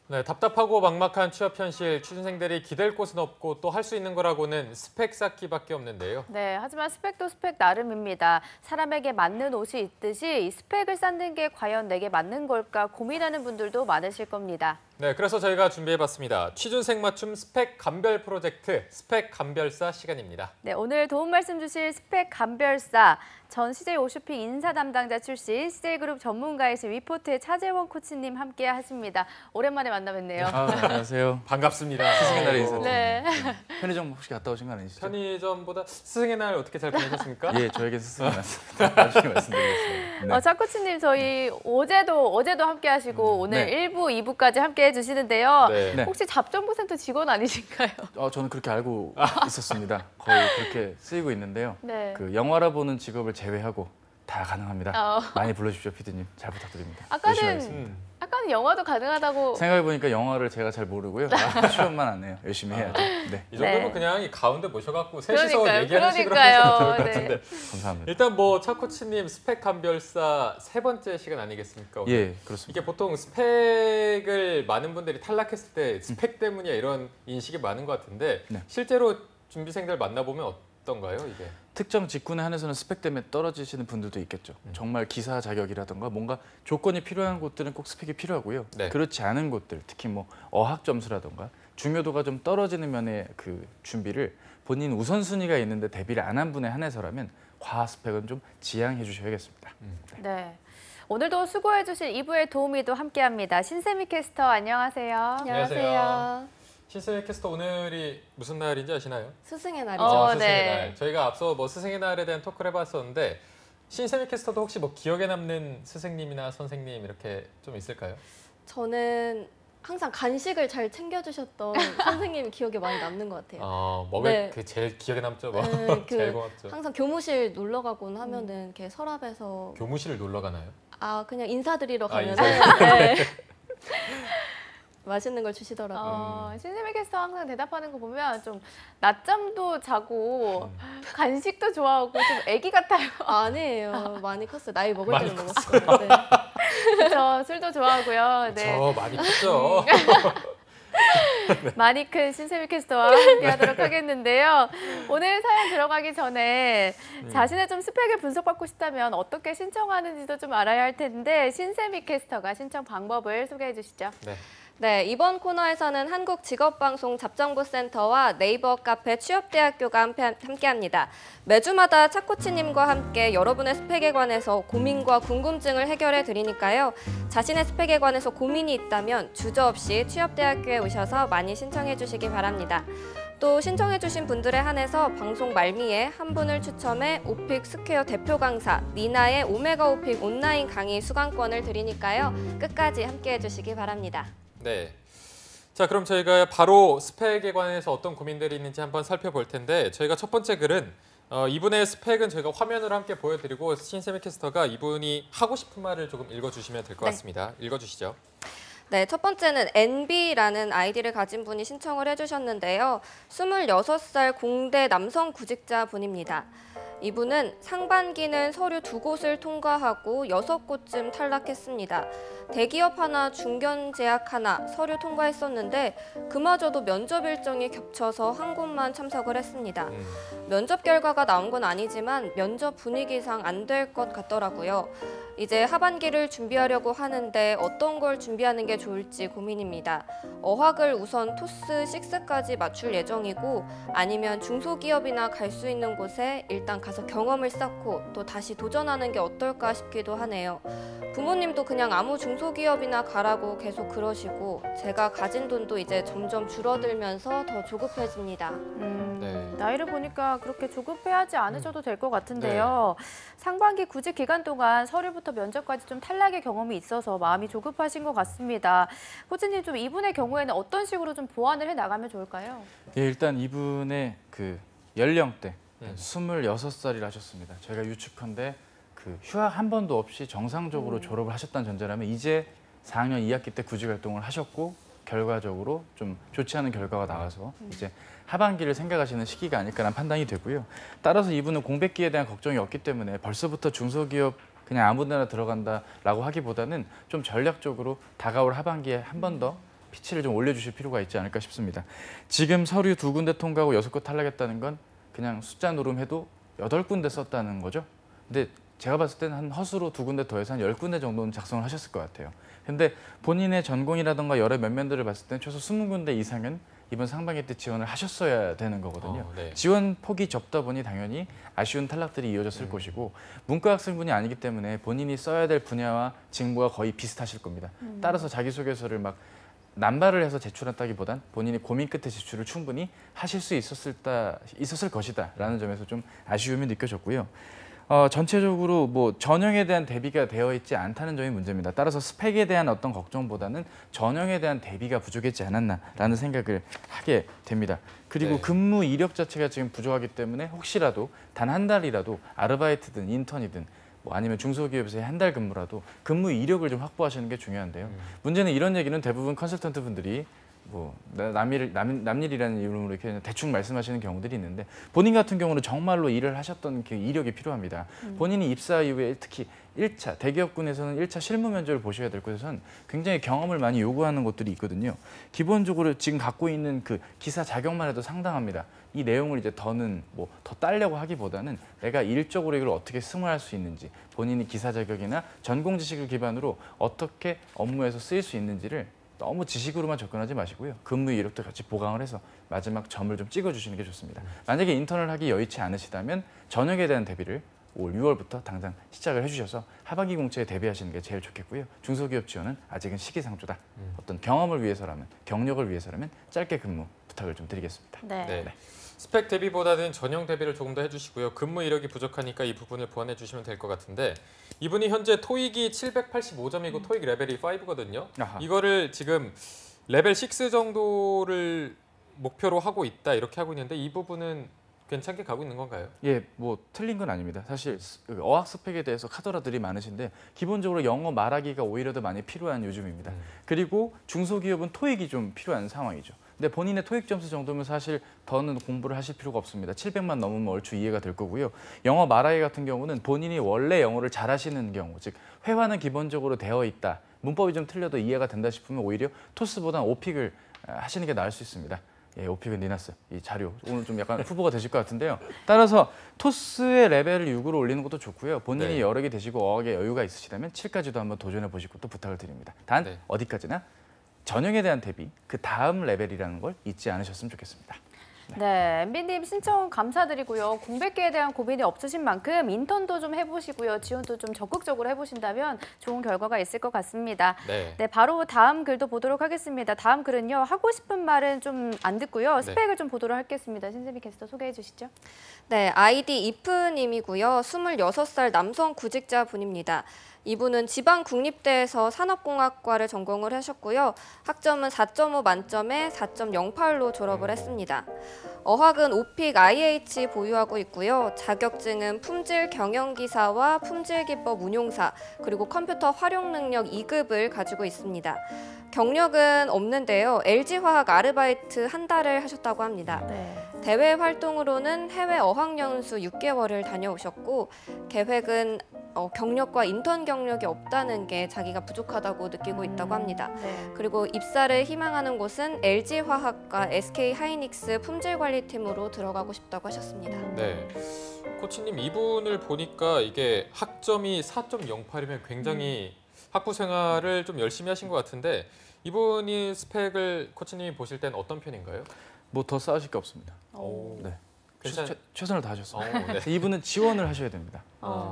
네, 답답하고 막막한 취업 현실, 취준생들이 기댈 곳은 없고 또 할 수 있는 거라고는 스펙 쌓기밖에 없는데요. 네, 하지만 스펙도 스펙 나름입니다. 사람에게 맞는 옷이 있듯이 이 스펙을 쌓는 게 과연 내게 맞는 걸까 고민하는 분들도 많으실 겁니다. 네, 그래서 저희가 준비해봤습니다. 취준생 맞춤 스펙 감별 프로젝트 스펙 감별사 시간입니다. 네, 오늘 도움 말씀 주실 스펙 감별사, 전 CJ 오쇼핑 인사 담당자 출신 CJ그룹 전문가이신 위포트의 차재원 코치님 함께 하십니다. 오랜만에 만나 뵙네요. 안녕하세요. 반갑습니다. 스승의 날에 인사드립니다. 네. 편의점 혹시 갔다 오신 건 아니시죠? 편의점보다 스승의 날 어떻게 잘 보내셨습니까? 예, 저에겐 스승이 났습니다. 나중에 말씀드리겠습니다. 네. 차코치님 저희 어제도 함께 하시고 오늘 네. 1부, 2부까지 함께 해주시는데요. 네. 혹시 잡정부센터 직원 아니신가요? 저는 그렇게 알고 있었습니다. 거의 그렇게 쓰이고 있는데요. 네. 그 영화라 보는 직업을 제외하고 다 가능합니다. 어. 많이 불러주십시오, 피디님. 잘 부탁드립니다. 열심히 하겠습니다. 아까는 영화도 가능하다고. 생각해보니까 영화를 제가 잘 모르고요. 출연만 안 해요. 열심히 해야죠. 네. 이 정도면 네. 그냥 이 가운데 모셔갖고 셋이서 그러니까요. 얘기하는 식으로 그러니까요. 하시면 좋을 것 네. 같은데. 감사합니다. 일단 뭐 차코치님 스펙 감별사 3번째 시간 아니겠습니까? 오늘? 예, 그렇습니다. 이게 보통 스펙을 많은 분들이 탈락했을 때 스펙 때문이야 이런 인식이 많은 것 같은데 네. 실제로 준비생들 만나보면 어떤가요 이게? 특정 직군에 한해서는 스펙 때문에 떨어지시는 분들도 있겠죠. 정말 기사 자격이라든가 뭔가 조건이 필요한 곳들은 꼭 스펙이 필요하고요. 네. 그렇지 않은 곳들, 특히 뭐 어학 점수라든가 중요도가 좀 떨어지는 면의 그 준비를 본인 우선순위가 있는데 대비를 안 한 분에 한해서라면 과하 스펙은 좀 지양해 주셔야겠습니다. 네. 오늘도 수고해주신 2부의 도우미도 함께합니다. 신세미 캐스터 안녕하세요. 안녕하세요. 신세미 캐스터 오늘이 무슨 날인지 아시나요? 스승의 날이죠. 스승의 네. 날. 저희가 앞서 뭐 스승의 날에 대한 토크를 해봤었는데 신세미 캐스터도 혹시 뭐 기억에 남는 스승님이나 선생님 이렇게 좀 있을까요? 저는 항상 간식을 잘 챙겨주셨던 선생님이 기억에 많이 남는 것 같아요. 먹을 네. 그 제일 기억에 남죠. 뭐. 네, 제일 고맙죠. 항상 교무실 놀러 가곤 하면은 이렇게 서랍에서 교무실을 놀러 가나요? 그냥 인사드리러 가면 인사. 네. 맛있는 걸 주시더라고요. 신세미 캐스터 항상 대답하는 거 보면 좀 낮잠도 자고 간식도 좋아하고 좀 애기 같아요. 아니에요. 많이 컸어요. 나이 먹을 많이 때는 먹었어요. 네. 그렇죠. 술도 좋아하고요. 네. 저 많이 컸죠. 많이 큰 신세미 캐스터와 함께하도록 하겠는데요. 오늘 사연 들어가기 전에 자신의 좀 스펙을 분석받고 싶다면 어떻게 신청하는지도 좀 알아야 할 텐데 신세미 캐스터가 신청 방법을 소개해 주시죠. 네, 이번 코너에서는 한국직업방송 잡정부센터와 네이버 카페 취업대학교가 함께합니다. 매주마다 차코치님과 함께 여러분의 스펙에 관해서 고민과 궁금증을 해결해 드리니까요. 자신의 스펙에 관해서 고민이 있다면 주저없이 취업대학교에 오셔서 많이 신청해 주시기 바랍니다. 또 신청해 주신 분들에 한해서 방송 말미에 한 분을 추첨해 오픽 스퀘어 대표 강사 니나의 오메가 오픽 온라인 강의 수강권을 드리니까요. 끝까지 함께해 주시기 바랍니다. 네. 자, 그럼 저희가 바로 스펙에 관해서 어떤 고민들이 있는지 한번 살펴볼 텐데 저희가 첫 번째 글은 이분의 스펙은 저희가 화면으로 함께 보여드리고 신세미 캐스터가 이분이 하고 싶은 말을 조금 읽어주시면 될 것 같습니다. 읽어주시죠. 네, 첫 번째는 NB라는 아이디를 가진 분이 신청을 해주셨는데요. 26살 공대 남성 구직자 분입니다. 이분은 상반기는 서류 2곳을 통과하고 6곳쯤 탈락했습니다. 대기업 하나, 중견제약 하나 서류 통과했었는데 그마저도 면접 일정이 겹쳐서 한 곳만 참석을 했습니다. 면접 결과가 나온 건 아니지만 면접 분위기상 안 될 것 같더라고요. 이제 하반기를 준비하려고 하는데 어떤 걸 준비하는 게 좋을지 고민입니다. 어학을 우선 토스 6까지 맞출 예정이고 아니면 중소기업이나 갈 수 있는 곳에 일단 가서 경험을 쌓고 또 다시 도전하는 게 어떨까 싶기도 하네요. 부모님도 그냥 아무 중소기업이나 가라고 계속 그러시고 제가 가진 돈도 이제 점점 줄어들면서 더 조급해집니다. 나이를 보니까 그렇게 조급해하지 않으셔도 될 것 같은데요. 상반기 구직 기간 동안 서류부터 면접까지 좀 탈락의 경험이 있어서 마음이 조급하신 것 같습니다. 코치님 좀 이분의 경우에는 어떤 식으로 좀 보완을 해 나가면 좋을까요? 예, 일단 이분의 그 연령대 26살이라 하셨습니다. 저희가 유축한데 그 휴학 한 번도 없이 정상적으로 졸업을 하셨다는 전제라면 이제 4학년 2학기 때 구직 활동을 하셨고 결과적으로 좀 좋지 않은 결과가 나와서 이제 하반기를 생각하시는 시기가 아닐까라는 판단이 되고요. 따라서 이분은 공백기에 대한 걱정이 없기 때문에 벌써부터 중소기업 그냥 아무 데나 들어간다라고 하기보다는 좀 전략적으로 다가올 하반기에 한 번 더 피치를 좀 올려주실 필요가 있지 않을까 싶습니다. 지금 서류 2군데 통과하고 6곳 탈락했다는 건 그냥 숫자 노름해도 8군데 썼다는 거죠. 근데 제가 봤을 때는 한 허수로 2군데 더해서 한 10군데 정도는 작성을 하셨을 것 같아요. 근데 본인의 전공이라든가 여러 면면들을 봤을 때는 최소 20군데 이상은 이번 상반기 때 지원을 하셨어야 되는 거거든요. 지원 폭이 좁다 보니 당연히 아쉬운 탈락들이 이어졌을 것이고 문과 학생분이 아니기 때문에 본인이 써야 될 분야와 직무가 거의 비슷하실 겁니다. 따라서 자기소개서를 막 남발을 해서 제출했다기보단 본인이 고민 끝에 제출을 충분히 하실 수 있었을 것이다라는 점에서 좀 아쉬움이 느껴졌고요. 전체적으로 뭐 전형에 대한 대비가 되어 있지 않다는 점이 문제입니다. 따라서 스펙에 대한 어떤 걱정보다는 전형에 대한 대비가 부족했지 않았나라는 생각을 하게 됩니다. 그리고 네. 근무 이력 자체가 지금 부족하기 때문에 혹시라도 단 한 달이라도 아르바이트든 인턴이든 뭐 아니면 중소기업에서의 한 달 근무라도 근무 이력을 좀 확보하시는 게 중요한데요. 문제는 이런 얘기는 대부분 컨설턴트 분들이 뭐 남일이라는 이름으로 이렇게 대충 말씀하시는 경우들이 있는데 본인 같은 경우는 정말로 일을 하셨던 그 이력이 필요합니다. 본인이 입사 이후에 특히 1차 대기업군에서는 1차 실무 면접을 보셔야 될 곳에서는 굉장히 경험을 많이 요구하는 것들이 있거든요. 기본적으로 지금 갖고 있는 그 기사 자격만 해도 상당합니다. 이 내용을 이제 더 따려고 하기보다는 내가 일적으로 이걸 어떻게 승화할 수 있는지, 본인이 기사 자격이나 전공 지식을 기반으로 어떻게 업무에서 쓰일 수 있는지를 너무 지식으로만 접근하지 마시고요. 근무 이력도 같이 보강을 해서 마지막 점을 좀 찍어주시는 게 좋습니다. 만약에 인턴을 하기 여의치 않으시다면 전역에 대한 대비를 올 6월부터 당장 시작을 해주셔서 하반기 공채에 대비하시는 게 제일 좋겠고요. 중소기업 지원은 아직은 시기상조다. 어떤 경험을 위해서라면, 경력을 위해서라면 짧게 근무 부탁을 좀 드리겠습니다. 네. 스펙 대비보다는 전형 대비를 조금 더 해주시고요. 근무 이력이 부족하니까 이 부분을 보완해 주시면 될 것 같은데 이분이 현재 토익이 785점이고 토익 레벨이 5거든요. 이거를 지금 레벨 6 정도를 목표로 하고 있다 이렇게 하고 있는데 이 부분은 괜찮게 가고 있는 건가요? 예, 뭐 틀린 건 아닙니다. 사실 어학 스펙에 대해서 카더라들이 많으신데 기본적으로 영어 말하기가 오히려 더 많이 필요한 요즘입니다. 그리고 중소기업은 토익이 좀 필요한 상황이죠. 근데 본인의 토익 점수 정도면 사실 더는 공부를 하실 필요가 없습니다. 700만 넘으면 얼추 이해가 될 거고요. 영어 말하기 같은 경우는 본인이 원래 영어를 잘하시는 경우, 즉 회화는 기본적으로 되어 있다. 문법이 좀 틀려도 이해가 된다 싶으면 오히려 토스보다 오픽을 하시는 게 나을 수 있습니다. 예, 오픽은 니나스 이 자료 오늘 좀 약간 후보가 되실 것 같은데요. 따라서 토스의 레벨을 6으로 올리는 것도 좋고요. 본인이 여러 개 되시고 어학에 여유가 있으시다면 7까지도 한번 도전해 보실 것도 부탁을 드립니다. 단 어디까지나 전형에 대한 대비, 그 다음 레벨이라는 걸 잊지 않으셨으면 좋겠습니다. 네, MB님 신청 감사드리고요. 공백기에 대한 고민이 없으신 만큼 인턴도 좀 해보시고요. 지원도 좀 적극적으로 해보신다면 좋은 결과가 있을 것 같습니다. 네, 바로 다음 글도 보도록 하겠습니다. 다음 글은요. 하고 싶은 말은 좀 안 듣고요. 스펙을 좀 보도록 하겠습니다. 신세미 캐스터 소개해 주시죠. 네, 아이디 이프님이고요. 26살 남성 구직자 분입니다. 이분은 지방국립대에서 산업공학과를 전공을 하셨고요. 학점은 4.5 만점에 4.08로 졸업을 했습니다. 어학은 오픽 IH 보유하고 있고요. 자격증은 품질 경영기사와 품질기법 운용사, 그리고 컴퓨터 활용 능력 2급을 가지고 있습니다. 경력은 없는데요. LG화학 아르바이트 한 달을 하셨다고 합니다. 대외 활동으로는 해외 어학연수 6개월을 다녀오셨고 계획은 경력과 인턴 경력이 없다는 게 자기가 부족하다고 느끼고 있다고 합니다. 그리고 입사를 희망하는 곳은 LG화학과 SK하이닉스 품질관리팀으로 들어가고 싶다고 하셨습니다. 네, 코치님 이분을 보니까 이게 학점이 4.08이면 굉장히 학부 생활을 좀 열심히 하신 것 같은데 이분이 스펙을 코치님이 보실 땐 어떤 편인가요? 뭐 더 쌓으실 게 없습니다. 네. 최선을 다하셨습니다. 이분은 지원을 하셔야 됩니다.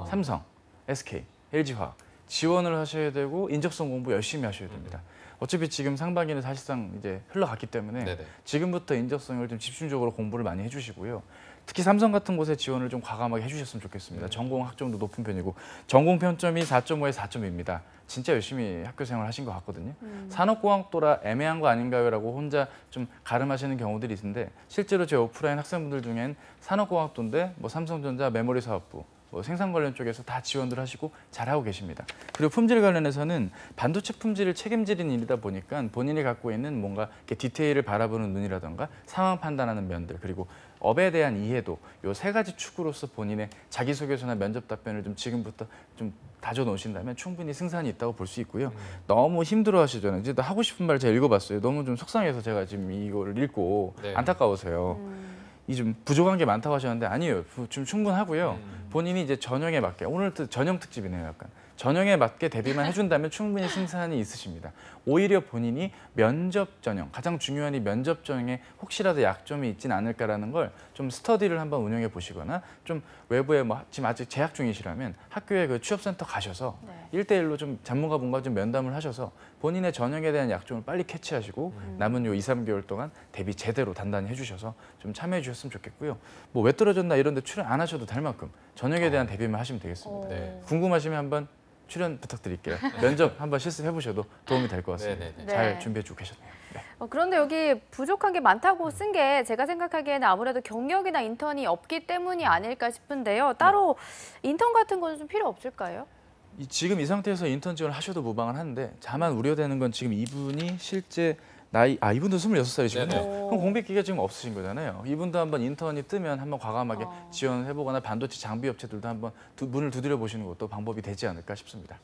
삼성, SK, LG화학 지원을 하셔야 되고 인적성 공부 열심히 하셔야 됩니다. 어차피 지금 상반기는 사실상 이제 흘러갔기 때문에 지금부터 인적성을 좀 집중적으로 공부를 많이 해주시고요. 특히 삼성 같은 곳에 지원을 좀 과감하게 해주셨으면 좋겠습니다. 전공 학점도 높은 편이고 전공 평점이 4.5에 4.2입니다. 진짜 열심히 학교 생활 하신 것 같거든요. 산업공학도라 애매한 거 아닌가요?라고 혼자 좀 가름하시는 경우들이 있는데 실제로 제 오프라인 학생분들 중엔 산업공학도인데 뭐 삼성전자 메모리 사업부 생산 관련 쪽에서 다 지원들 하시고 잘하고 계십니다. 그리고 품질 관련해서는 반도체 품질을 책임지는 일이다 보니까 본인이 갖고 있는 뭔가 이렇게 디테일을 바라보는 눈이라던가 상황 판단하는 면들 그리고 업에 대한 이해도 이 세 가지 축으로서 본인의 자기소개서나 면접 답변을 좀 지금부터 좀 다져놓으신다면 충분히 승산이 있다고 볼 수 있고요. 너무 힘들어하시잖아요. 이제 하고 싶은 말 제가 읽어봤어요. 너무 좀 속상해서 제가 지금 이거를 읽고 안타까워서요. 이 좀 부족한 게 많다고 하셨는데 아니에요. 좀 충분하고요. 본인이 이제 전형에 맞게 오늘 전형 특집이네요. 약간 전형에 맞게 대비만 해준다면 충분히 승산이 있으십니다. 오히려 본인이 면접 전형, 가장 중요한 이 면접 전형에 혹시라도 약점이 있진 않을까라는 걸 좀 스터디를 한번 운영해 보시거나 좀 외부에 뭐 지금 아직 재학 중이시라면 학교에 그 취업센터 가셔서 1대1로 좀 전문가분과 좀 면담을 하셔서 본인의 전형에 대한 약점을 빨리 캐치하시고 남은 요 2, 3개월 동안 대비 제대로 단단히 해주셔서 좀 참여해 주셨으면 좋겠고요. 뭐 왜 떨어졌나 이런 데 출연 안 하셔도 될 만큼 전형에 대한 대비만 하시면 되겠습니다. 궁금하시면 한번 출연 부탁드릴게요. 면접 한번 실습해 보셔도 도움이 될 것 같습니다. 잘 준비해 주고 계셨네요. 네. 그런데 여기 부족한 게 많다고 쓴 게 제가 생각하기에는 아무래도 경력이나 인턴이 없기 때문이 아닐까 싶은데요. 따로 인턴 같은 거는 좀 필요 없을까요? 지금 이 상태에서 인턴 지원을 하셔도 무방은 한데 다만 우려되는 건 지금 이분이 실제 나이, 이분도 26살이시군요. 그럼 공백 기가 지금 없으신 거잖아요. 이분도 한번 인턴이 뜨면 한번 과감하게 지원을 해보거나 반도체 장비 업체들도 한번 문을 두드려 보시는 것도 방법이 되지 않을까 싶습니다.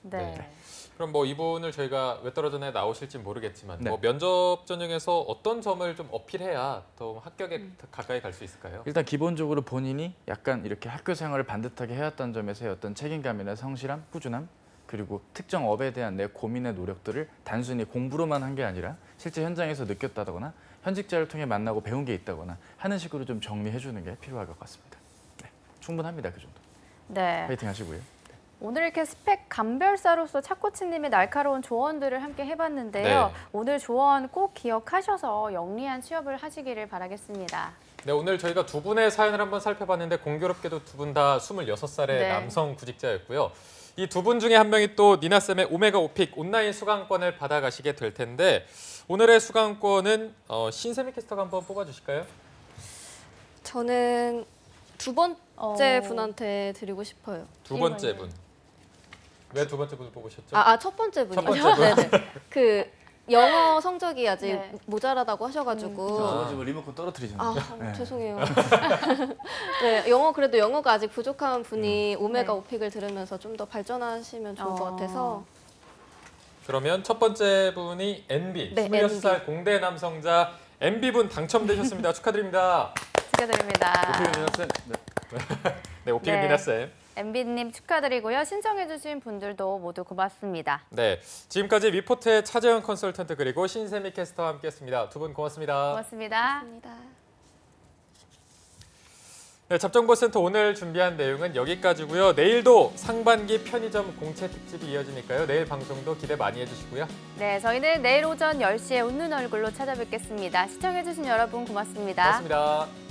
그럼 뭐 이분을 저희가 왜 떨어졌나에 나오실지 모르겠지만 뭐 면접 전형에서 어떤 점을 좀 어필해야 더 합격에 가까이 갈 수 있을까요? 일단 기본적으로 본인이 약간 이렇게 학교 생활을 반듯하게 해왔던 점에서의 어떤 책임감이나 성실함, 꾸준함, 그리고 특정 업에 대한 내 고민의 노력들을 단순히 공부로만 한 게 아니라 실제 현장에서 느꼈다거나 현직자를 통해 만나고 배운 게 있다거나 하는 식으로 좀 정리해 주는 게 필요할 것 같습니다. 충분합니다, 그 정도. 파이팅 하시고요. 오늘 이렇게 스펙 감별사로서 차코치님의 날카로운 조언들을 함께 해봤는데요. 오늘 조언 꼭 기억하셔서 영리한 취업을 하시기를 바라겠습니다. 네, 오늘 저희가 두 분의 사연을 한번 살펴봤는데 공교롭게도 두 분 다 26살의 남성 구직자였고요. 이 두 분 중에 한 명이 또 니나쌤의 오메가 오픽 온라인 수강권을 받아가시게 될 텐데 오늘의 수강권은 신세미 캐스터가 한번 뽑아주실까요? 저는 두 번째 분한테 드리고 싶어요. 두 번째 분. 왜 두 번째 분을 뽑으셨죠? 첫 번째 분이요. 첫 번째 분? 그 영어 성적이 아직 모자라다고 하셔가지고 지금 리모컨 떨어뜨리셨네요. 죄송해요. 그래도 영어가 아직 부족한 분이 오메가 오픽을 들으면서 좀 더 발전하시면 좋을 것 같아서. 그러면 첫 번째 분이 NB, 26살 공대 남성자 NB분 당첨되셨습니다. 축하드립니다. 축하드립니다. 오픽은 니나쌤. 네, 오픽은 니나쌤. MB님 축하드리고요. 신청해주신 분들도 모두 고맙습니다. 네, 지금까지 위포트의 차재현 컨설턴트 그리고 신세미 캐스터와 함께했습니다. 두 분 고맙습니다. 고맙습니다. 네, 잡정보센터 오늘 준비한 내용은 여기까지고요. 내일도 상반기 편의점 공채 특집이 이어지니까요. 내일 방송도 기대 많이 해주시고요. 네, 저희는 내일 오전 10시에 웃는 얼굴로 찾아뵙겠습니다. 시청해주신 여러분 고맙습니다. 고맙습니다.